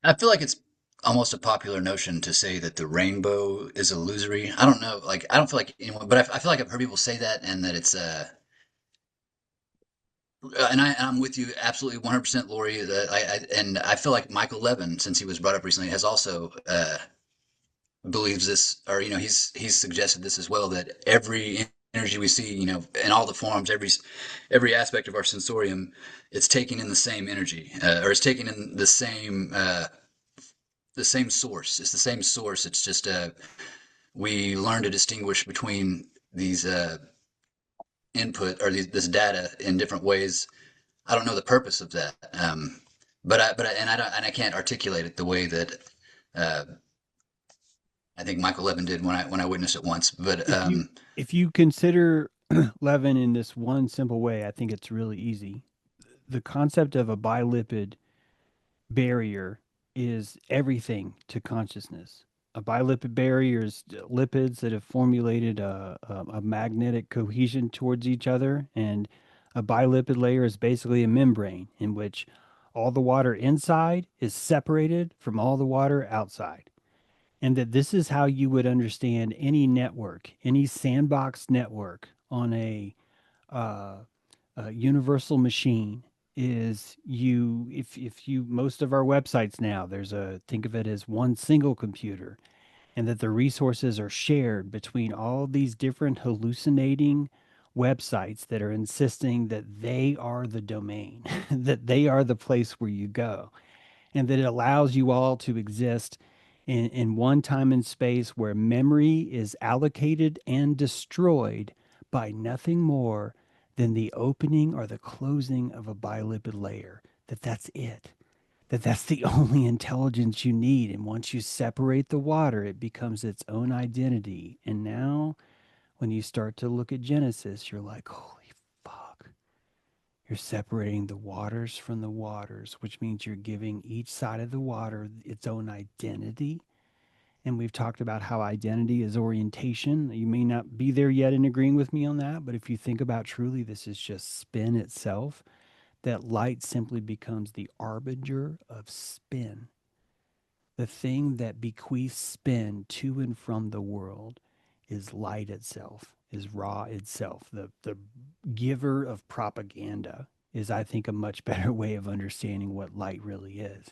I feel like it's almost a popular notion to say that the rainbow is illusory. I don't know, like I don't feel like anyone, but I feel like I've heard people say that, and that it's I'm with you absolutely 100%, Lori. That and I feel like Michael Levin, since he was brought up recently, has also believes this, or he's suggested this as well, that every energy we see, in all the forms, every aspect of our sensorium, it's taking in the same energy, or it's taking in the same source. It's the same source. It's just we learn to distinguish between these input, or this data, in different ways. I don't know the purpose of that, and I can't articulate it the way that uh, I think Michael Levin did when I witnessed it once. But If you consider Levin in this one simple way, I think it's really easy. The concept of a bilipid barrier is everything to consciousness. A bilipid barrier is lipids that have formulated a magnetic cohesion towards each other. And a bilipid layer is basically a membrane in which all the water inside is separated from all the water outside. And that this is how you would understand any network, any sandbox network on uh, a universal machine. Is you if you most of our websites now, there's a think of it as one single computer, and that the resources are shared between all these different hallucinating websites that are insisting that they are the domain, that they are the place where you go, and that it allows you all to exist in one time and space where memory is allocated and destroyed by nothing more than the opening or the closing of a bilipid layer. That's it. That's the only intelligence you need. And once you separate the water, it becomes its own identity. And now, when you start to look at Genesis, you're like, holy fuck. You're separating the waters from the waters, which means you're giving each side of the water its own identity. And we've talked about how identity is orientation. You may not be there yet in agreeing with me on that, but if you think about truly, this is just spin itself, that light simply becomes the arbinger of spin. The thing that bequeaths spin to and from the world is light itself, is Ra itself. The giver of propaganda is, I think, a much better way of understanding what light really is.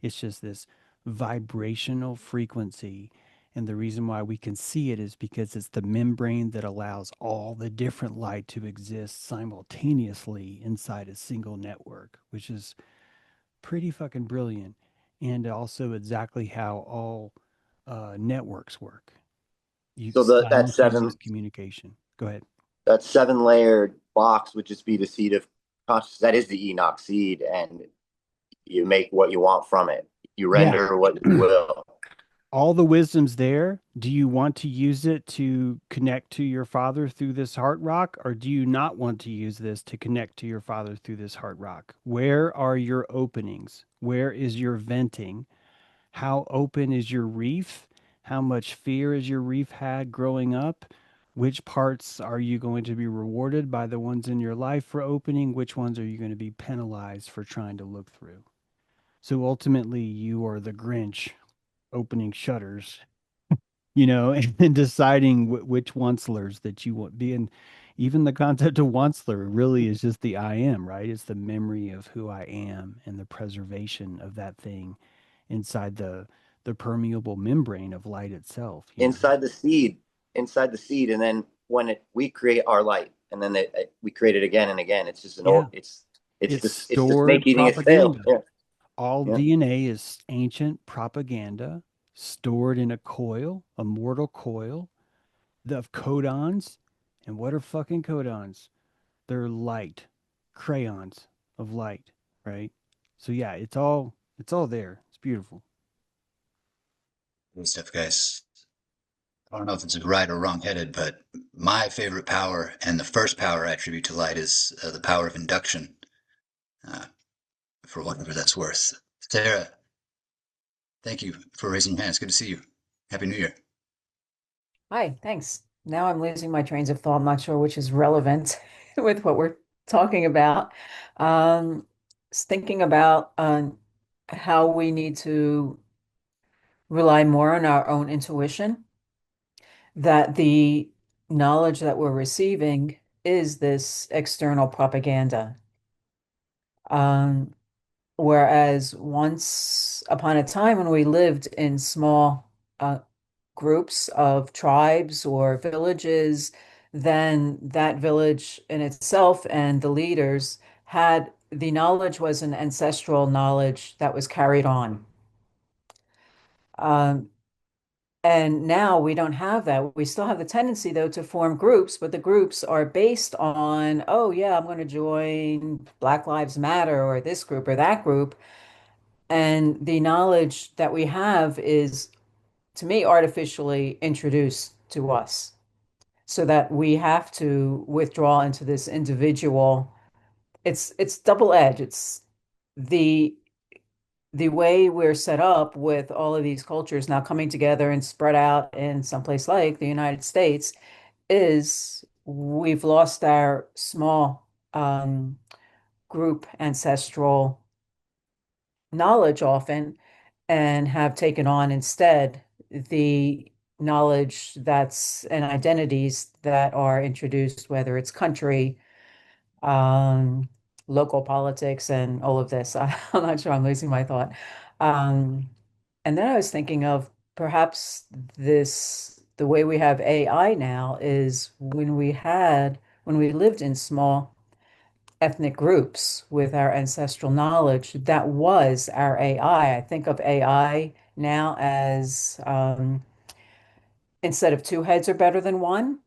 It's just this vibrational frequency. And the reason why we can see it is because it's the membrane that allows all the different light to exist simultaneously inside a single network, which is pretty fucking brilliant. And also exactly how all networks work. So Simultaneous communication. Go ahead. that 7 layered box would just be the seed of consciousness, that is the Enoch seed, and you make what you want from it. You Yeah. render what you will. All the wisdom's there. Do you want to use it to connect to your father through this heart rock, or do you not want to use this to connect to your father through this heart rock? Where are your openings? Where is your venting? How open is your reef? How much fear has your reef had growing up? Which parts are you going to be rewarded by the ones in your life for opening? Which ones are you going to be penalized for trying to look through? So ultimately, you are the Grinch opening shutters, and deciding which oncelers that you want be. And even the concept of onceler really is just the I am, right? It's the memory of who I am and the preservation of that thing inside the permeable membrane of light itself. Inside the seed, and then we create our light, and then we create it again and again. It's just Yeah. it's It's this, it's the stored snake eating its tail. propaganda. Yeah. All Yeah. DNA is ancient propaganda stored in a coil, a mortal coil of codons. And what are fucking codons? They're light, crayons of light, right? So yeah, it's all there. It's beautiful. Good stuff, guys. I don't know if it's right or wrong-headed, but my favorite power and the first power I attribute to light is the power of induction, uh, for whatever that's worth. Sarah, thank you for raising your hand. It's good to see you. Happy New Year. Hi, thanks. Now I'm losing my trains of thought. I'm not sure which is relevant with what we're talking about. Was thinking about how we need to rely more on our own intuition, that the knowledge that we're receiving is this external propaganda. Um, Whereas once upon a time when we lived in small groups of tribes or villages, then that village in itself and the leaders had the knowledge was an ancestral knowledge that was carried on. Um, and now we don't have that. We still have the tendency, though, to form groups, but the groups are based on, oh, yeah, I'm going to join Black Lives Matter or this group or that group. And the knowledge that we have is, to me, artificially introduced to us so that we have to withdraw into this individual. It's double edged. It's the the way we're set up with all of these cultures now coming together and spread out in someplace like the United States is we've lost our small group ancestral knowledge often and have taken on instead the knowledge that's and identities that are introduced, whether it's country, um, local politics, and all of this. I'm not sure I'm losing my thought. Um, and then I was thinking of perhaps the way we have AI now is when we lived in small ethnic groups with our ancestral knowledge, that was our AI. I think of AI now as instead of two heads are better than one,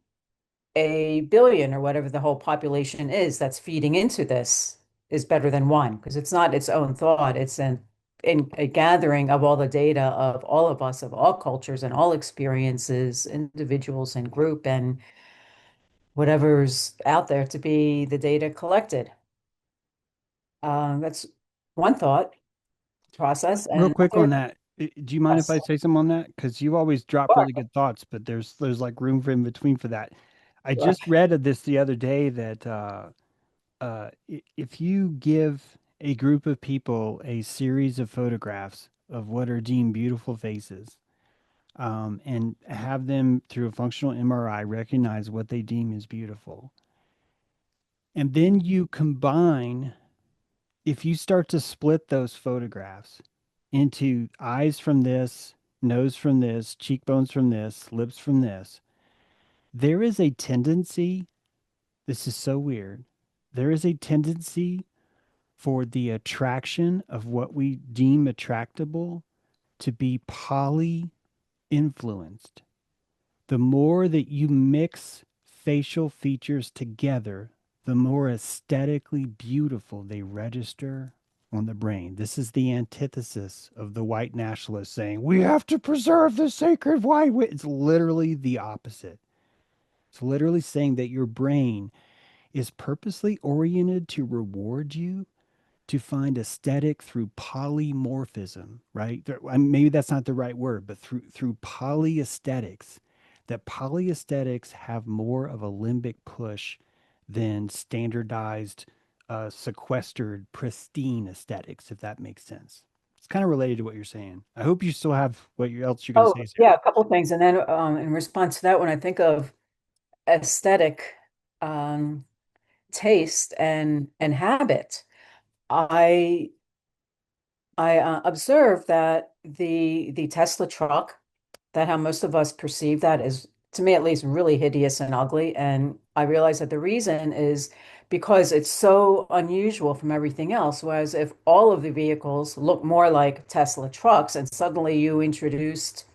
a billion or whatever the whole population is that's feeding into this is better than one because it's not its own thought. It's in a gathering of all the data of all of us, of all cultures and all experiences, individuals and group, and whatever's out there to be the data collected. That's one thought process. Real And quick another, on that, do you mind if yes, I say something on that? Because you always drop sure, really good thoughts, but there's like room for in between for that. I sure. just read of this the other day that if you give a group of people a series of photographs of what are deemed beautiful faces, and have them through a functional MRI recognize what they deem as beautiful, and then you combine, if you start to split those photographs into eyes from this, nose from this, cheekbones from this, lips from this, there is a tendency, this is so weird, there is a tendency for the attraction of what we deem attractable to be poly influenced. The more that you mix facial features together, the more aesthetically beautiful they register on the brain. This is the antithesis of the white nationalists saying, we have to preserve the sacred white. It's literally the opposite. It's literally saying that your brain is purposely oriented to reward you, to find aesthetic through polymorphism, right? Maybe that's not the right word, but through polyaesthetics, that polyaesthetics have more of a limbic push than standardized, sequestered, pristine aesthetics, if that makes sense. It's kind of related to what you're saying. I hope you still have what else you're going to Oh, say, Sarah. yeah, a couple things. And then in response to that, when I think of aesthetic um, taste and habit, I I observed that the Tesla truck, that how most of us perceive that is, to me at least, really hideous and ugly. And I realized that the reason is because it's so unusual from everything else. Whereas if all of the vehicles look more like Tesla trucks and suddenly you introduced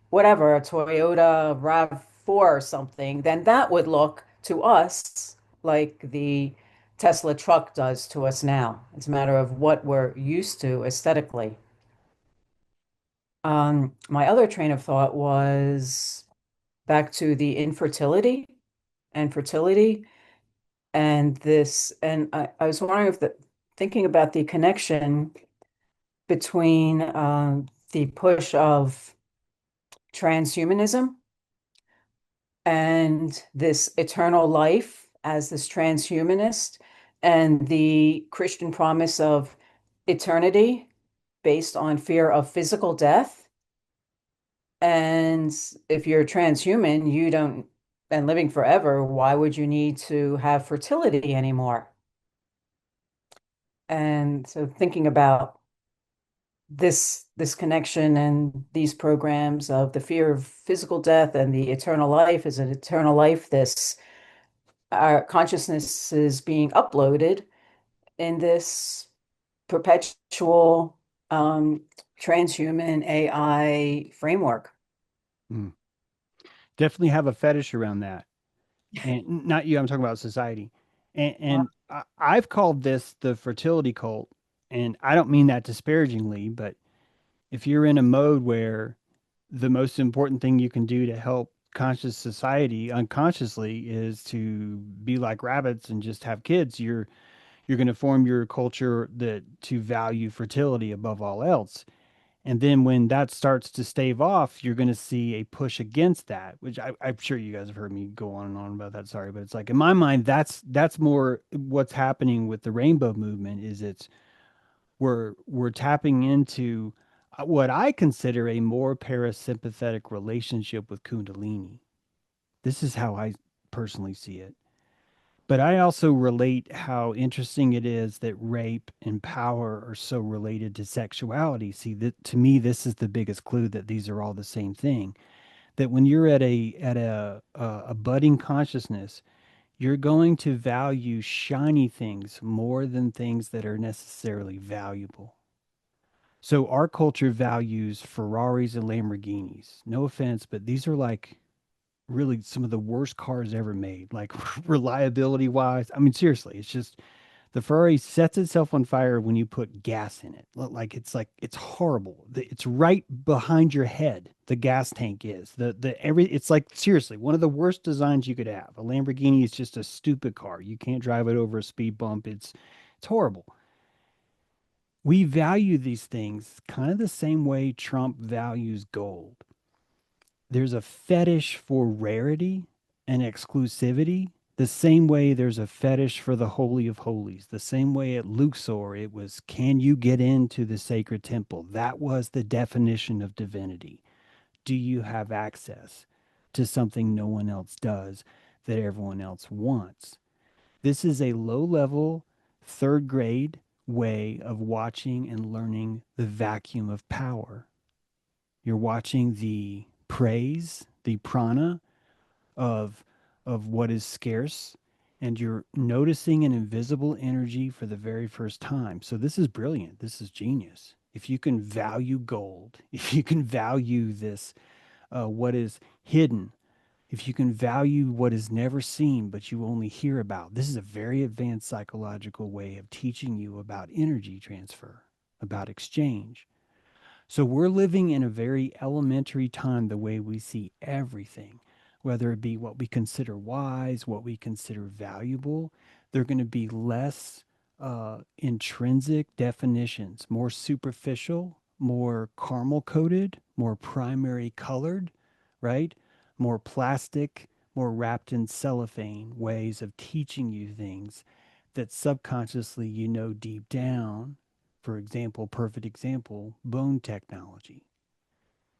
whatever, a Toyota RAV4 or something, then that would look to us like the Tesla truck does to us now. It's a matter of what we're used to aesthetically. My other train of thought was back to the infertility and fertility and this, and I was wondering if thinking about the connection between the push of transhumanism and this eternal life as this transhumanist and the Christian promise of eternity based on fear of physical death. And if you're transhuman, you don't, and living forever, why would you need to have fertility anymore? And so thinking about this connection and these programs of the fear of physical death and the eternal life, is an eternal life, this our consciousness is being uploaded in this perpetual um, transhuman AI framework. Mm. Definitely have a fetish around that. And not you, I'm talking about society. And I've called this the fertility cult. And I don't mean that disparagingly, but if you're in a mode where the most important thing you can do to help conscious society unconsciously is to be like rabbits and just have kids, you're going to form your culture that to value fertility above all else. And then when that starts to stave off, you're going to see a push against that, which I'm sure you guys have heard me go on and on about that. Sorry, but it's like in my mind, that's more what's happening with the rainbow movement. Is it's we're tapping into what I consider a more parasympathetic relationship with Kundalini. This is how I personally see it. But I also relate how interesting it is that rape and power are so related to sexuality. See, that to me, this is the biggest clue that these are all the same thing. That when you're at a budding consciousness, you're going to value shiny things more than things that are necessarily valuable. So our culture values Ferraris and Lamborghinis. No offense, but these are like really some of the worst cars ever made, like reliability wise. I mean, seriously, it's just the Ferrari sets itself on fire when you put gas in it. Like it's horrible. It's right behind your head. The gas tank is the every. It's like seriously one of the worst designs you could have. A Lamborghini is just a stupid car. You can't drive it over a speed bump. It's horrible. We value these things kind of the same way Trump values gold. There's a fetish for rarity and exclusivity, the same way there's a fetish for the Holy of Holies. The same way at Luxor, it was, can you get into the sacred temple? That was the definition of divinity. Do you have access to something no one else does that everyone else wants? This is a low level, third grade way of watching and learning the vacuum of power. You're watching the praise, the prana of what is scarce, and you're noticing an invisible energy for the very first time. So this is brilliant. This is genius. If you can value gold, if you can value this, what is hidden, if you can value what is never seen but you only hear about. This is a very advanced psychological way of teaching you about energy transfer, about exchange. So we're living in a very elementary time the way we see everything, whether it be what we consider wise, what we consider valuable. They're going to be less intrinsic definitions, more superficial, more caramel coated, more primary colored, right? More plastic, more wrapped in cellophane ways of teaching you things that subconsciously you know deep down. For example, perfect example, bone technology.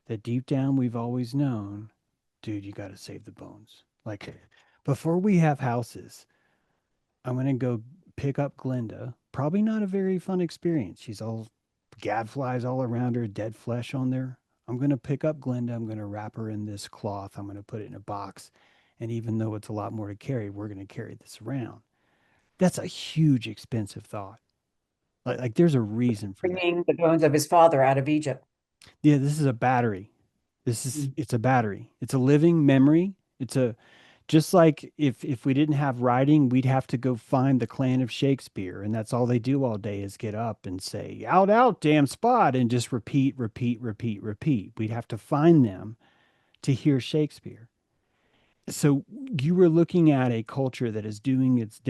That deep down we've always known, dude, you got to save the bones. Like before we have houses, I'm going to go pick up Glinda. Probably not a very fun experience. She's all gadflies all around her, dead flesh on there. I'm going to pick up Glinda. I'm going to wrap her in this cloth. I'm going to put it in a box. And even though it's a lot more to carry, we're going to carry this around. That's a huge, expensive thought. Like there's a reason for that. Bringing the bones of his father out of Egypt. Yeah, this is a battery. It's a battery. It's a living memory. It's a just like if we didn't have writing, we'd have to go find the clan of Shakespeare, and that's all they do all day is get up and say, out, out, damn spot, and just repeat, repeat, repeat, repeat. We'd have to find them to hear Shakespeare. So you were looking at a culture that is doing its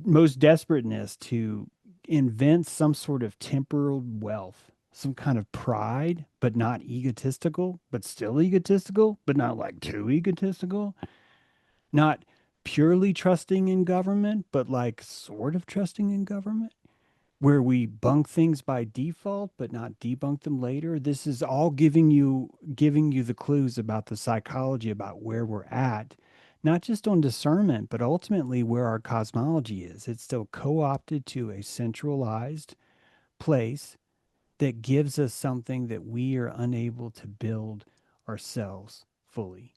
most desperateness to invent some sort of temporal wealth, some kind of pride, but not egotistical, but still egotistical, but not like too egotistical, not purely trusting in government, but like sort of trusting in government, where we bunk things by default, but not debunk them later. This is all giving you the clues about the psychology, about where we're at, not just on discernment, but ultimately where our cosmology is. It's still co-opted to a centralized place that gives us something that we are unable to build ourselves fully.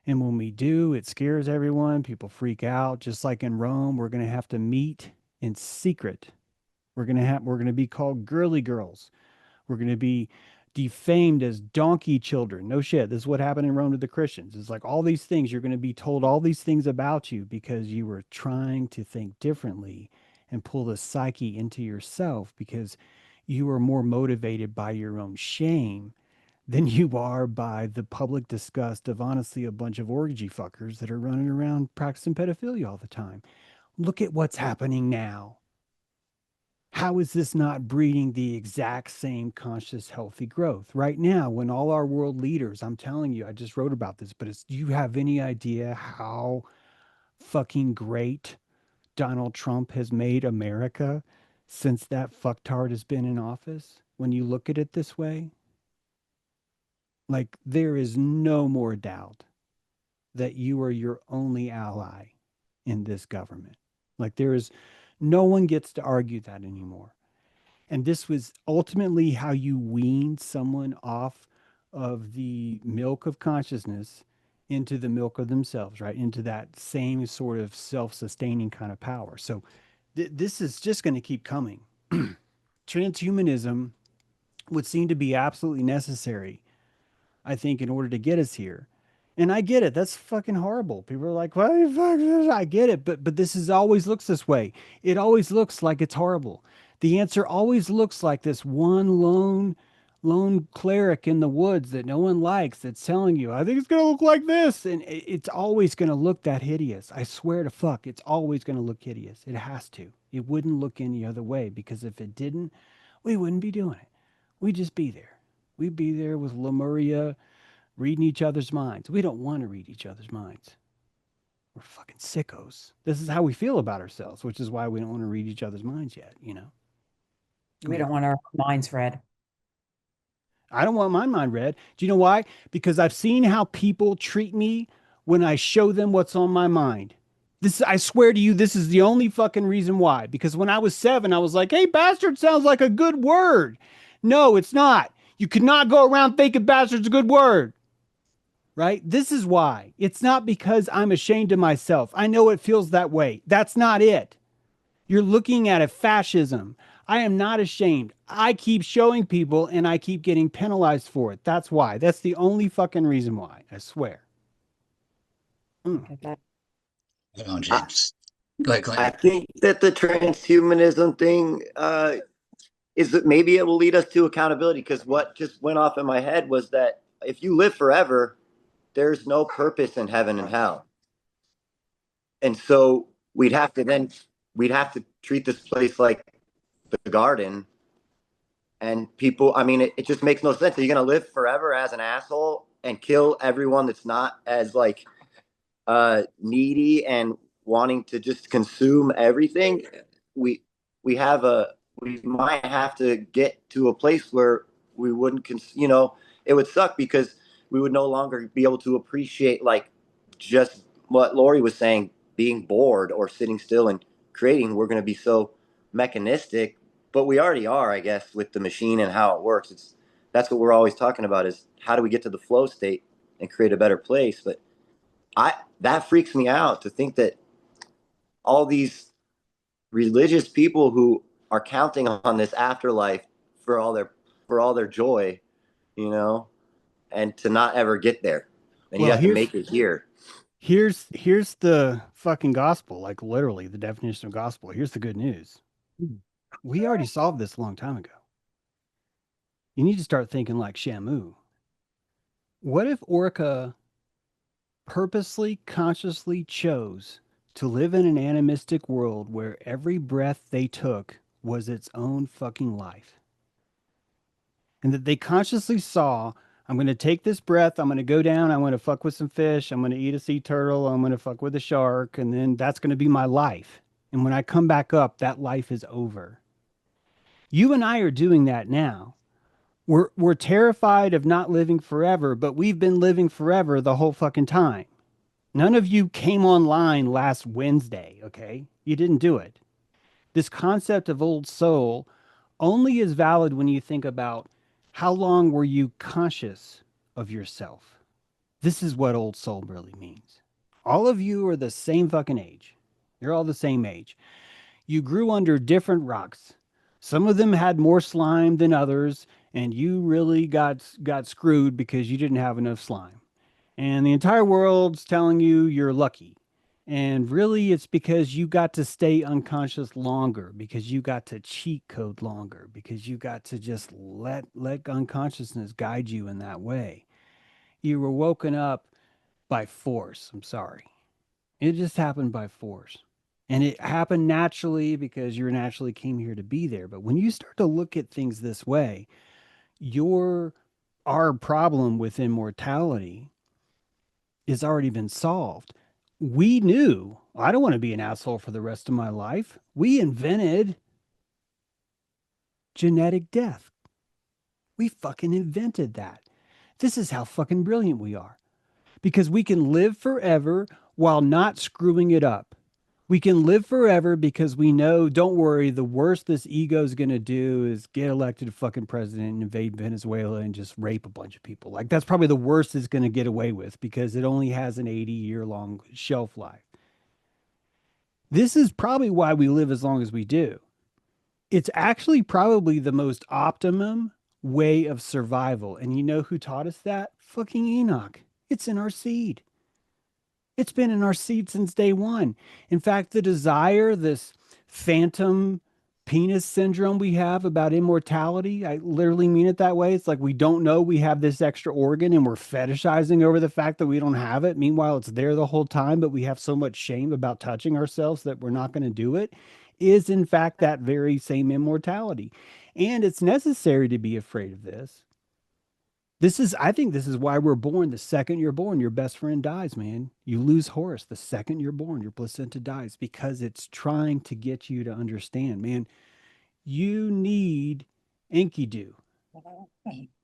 And when we do, it scares everyone. People freak out. Just like in Rome, we're going to have to meet in secret. We're going to be called girly girls. We're going to be defamed as donkey children. No shit. This is what happened in Rome to the Christians. It's like all these things, you're going to be told all these things about you because you were trying to think differently and pull the psyche into yourself because you are more motivated by your own shame than you are by the public disgust of honestly a bunch of orgy fuckers that are running around practicing pedophilia all the time. Look at what's happening now. How is this not breeding the exact same conscious, healthy growth? Right now, when all our world leaders, I'm telling you, I just wrote about this, but do you have any idea how fucking great Donald Trump has made America since that fucktard has been in office? When you look at it this way, like there is no more doubt that you are your only ally in this government. Like no one gets to argue that anymore. And this was ultimately how you weaned someone off of the milk of consciousness into the milk of themselves, right? Into that same sort of self-sustaining kind of power. So this is just going to keep coming. Transhumanism would seem to be absolutely necessary, I think, in order to get us here. And I get it. That's fucking horrible. People are like, "What the fuck?" I get it, but this is always looks this way. It always looks like it's horrible. The answer always looks like this one lone cleric in the woods that no one likes that's telling you, "I think it's gonna look like this," and it's always gonna look that hideous. I swear to fuck, it's always gonna look hideous. It has to. It wouldn't look any other way because if it didn't, we wouldn't be doing it. We'd just be there. We'd be there with Lemuria reading each other's minds. We don't want to read each other's minds. We're fucking sickos. This is how we feel about ourselves, which is why we don't want to read each other's minds yet, you know? We don't want our minds read. I don't want my mind read. Do you know why? Because I've seen how people treat me when I show them what's on my mind. I swear to you, this is the only fucking reason why. Because when I was 7, I was like, hey, bastard sounds like a good word. No, it's not. You cannot go around thinking bastard's a good word. Right? This is why. It's not because I'm ashamed of myself. I know it feels that way. That's not it. You're looking at a fascism. I am not ashamed. I keep showing people and I keep getting penalized for it. That's why. That's the only fucking reason why. I swear. Mm. That- Right on, I, James. Go ahead, I Clinton. think that the transhumanism thing is that maybe it will lead us to accountability, because what just went off in my head was that if you live forever, there's no purpose in heaven and hell. And so we'd have to treat this place like the garden. And people, I mean, it just makes no sense. Are you going to live forever as an asshole and kill everyone that's not as like needy and wanting to just consume everything? We we have a we might have to get to a place where we wouldn't it would suck, because we would no longer be able to appreciate, like, just what Lori was saying, being bored or sitting still and creating. We're going to be so mechanistic, but we already are, I guess, with the machine and how it works. That's what we're always talking about, is how do we get to the flow state and create a better place. But I that freaks me out to think that all these religious people who are counting on this afterlife for all their joy, you know, and to not ever get there, and you Well, have to make it here. here's the fucking gospel, like literally the definition of gospel. Here's the good news. We already solved this a long time ago. You need to start thinking like Shamu. What if Orca purposely, consciously chose to live in an animistic world where every breath they took was its own fucking life? And that they consciously saw, I'm going to take this breath, I'm going to go down, I'm going to fuck with some fish, I'm going to eat a sea turtle, I'm going to fuck with a shark, and then that's going to be my life. And when I come back up, that life is over. You and I are doing that now. We're terrified of not living forever, but we've been living forever the whole fucking time. None of you came online last Wednesday, okay? You didn't do it. This concept of old soul only is valid when you think about how long were you conscious of yourself. This is what old soul really means. All of you are the same fucking age. You're all the same age. You grew under different rocks. Some of them had more slime than others, and you really got screwed because you didn't have enough slime. And the entire world's telling you you're lucky. And really, it's because you got to stay unconscious longer, because you got to cheat code longer, because you got to just let unconsciousness guide you in that way. You were woken up by force. I'm sorry. It just happened by force. And it happened naturally because you naturally came here to be there. But when you start to look at things this way, our problem with immortality has already been solved. We knew I don't want to be an asshole for the rest of my life. We invented genetic death. We fucking invented that. This is how fucking brilliant we are, because we can live forever while not screwing it up. We can live forever because we know, don't worry, the worst this ego is going to do is get elected fucking president and invade Venezuela and just rape a bunch of people. Like, that's probably the worst it's going to get away with, because it only has an 80-year-long shelf life. This is probably why we live as long as we do. It's actually probably the most optimum way of survival. And you know who taught us that? Fucking Enoch. It's in our seed. It's been in our seed since day one. In fact, the desire, this phantom penis syndrome we have about immortality, I literally mean it that way. It's like we don't know we have this extra organ and we're fetishizing over the fact that we don't have it. Meanwhile, it's there the whole time, but we have so much shame about touching ourselves that we're not going to do it, is in fact that very same immortality. And it's necessary to be afraid of this. I think this is why we're born. The second you're born, your best friend dies, man. You lose Horus the second you're born, your placenta dies, because it's trying to get you to understand, man, you need Enkidu.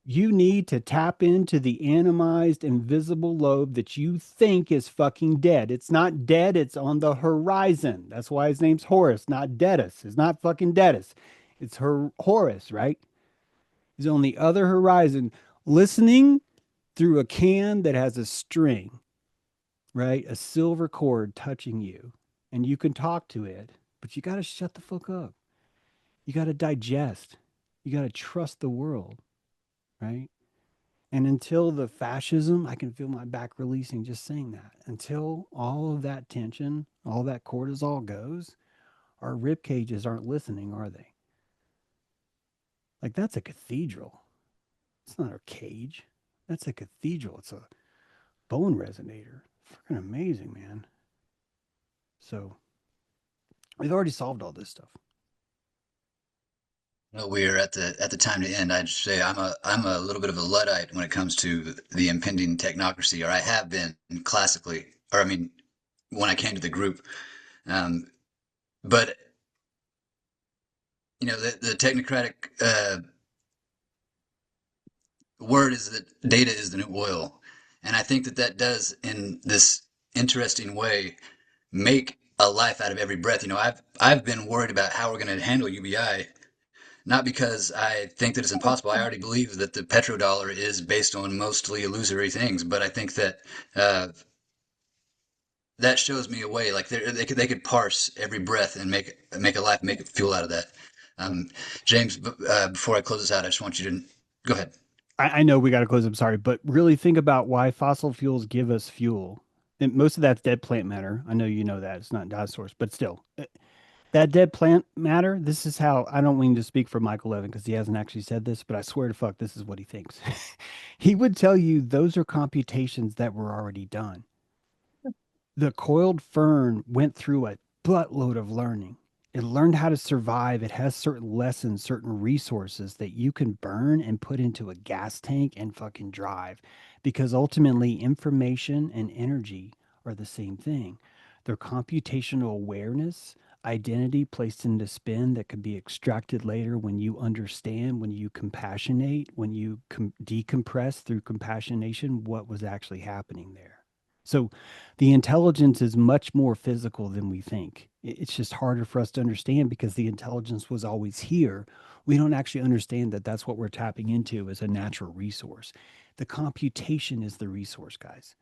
You need to tap into the animized, invisible lobe that you think is fucking dead. It's not dead, it's on the horizon. That's why his name's Horus, not Dedus. It's not fucking Dedus. It's Horus, right? He's on the other horizon, listening through a can that has a string, right? A silver cord touching you. And you can talk to it, but you got to shut the fuck up. You got to digest. You got to trust the world, right? And until the fascism, I can feel my back releasing just saying that. Until all of that tension, all that cortisol goes, our rib cages aren't listening, are they? Like, that's a cathedral. It's not a cage. That's a cathedral. It's a bone resonator. Freaking amazing, man. So we've already solved all this stuff. Well, we're at the time to end. I'd say I'm a little bit of a Luddite when it comes to the impending technocracy, or I have been classically, or I mean, when I came to the group. But the technocratic word is that data is the new oil, and I think that does, in this interesting way, make a life out of every breath. I've been worried about how we're going to handle UBI. Not because I think that it's impossible. I already believe that the petrodollar is based on mostly illusory things, but I think that that shows me a way. Like they could parse every breath and make a life, make a fuel out of that. James, before I close this out, I just want you to go ahead. I know we got to close. I'm sorry, but really think about why fossil fuels give us fuel. And most of that's dead plant matter. I know you know that. It's not dinosaurs, but still. That dead plant matter, this is how, I don't mean to speak for Michael Levin because he hasn't actually said this, but I swear to fuck, this is what he thinks. He would tell you those are computations that were already done. The coiled fern went through a buttload of learning. It learned how to survive. It has certain lessons, certain resources that you can burn and put into a gas tank and fucking drive, because ultimately information and energy are the same thing. They're computational awareness, identity placed into spin that can be extracted later when you understand, when you compassionate, when you decompress through compassionation what was actually happening there. So the intelligence is much more physical than we think. It's just harder for us to understand because the intelligence was always here. We don't actually understand that that's what we're tapping into as a natural resource. The computation is the resource, guys.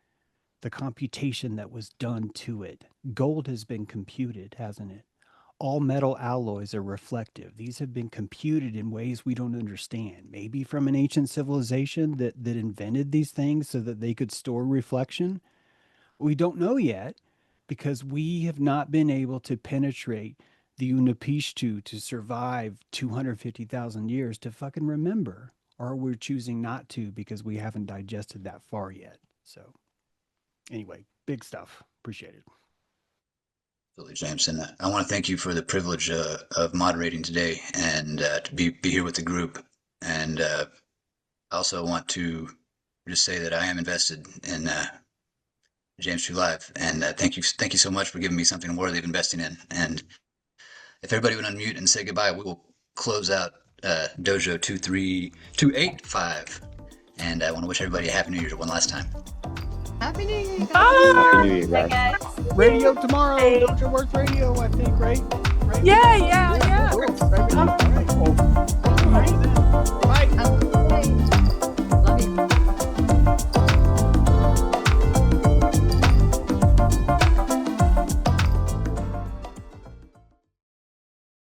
The computation that was done to it. Gold has been computed, hasn't it? All metal alloys are reflective. These have been computed in ways we don't understand. Maybe from an ancient civilization that invented these things so that they could store reflection. We don't know yet because we have not been able to penetrate the Unapishtu to survive 250,000 years to fucking remember, or we're choosing not to because we haven't digested that far yet. So anyway, big stuff. Appreciate it. Absolutely, James. And I want to thank you for the privilege of moderating today and to be here with the group. And I also want to just say that I am invested in James True Live, and thank you so much for giving me something worthy of investing in. And if everybody would unmute and say goodbye, we will close out Dojo 23285. And I want to wish everybody a Happy New Year one last time. Happy New Year. Happy New Year, guys. Radio tomorrow. Dojo Works Radio, I think, right? Yeah.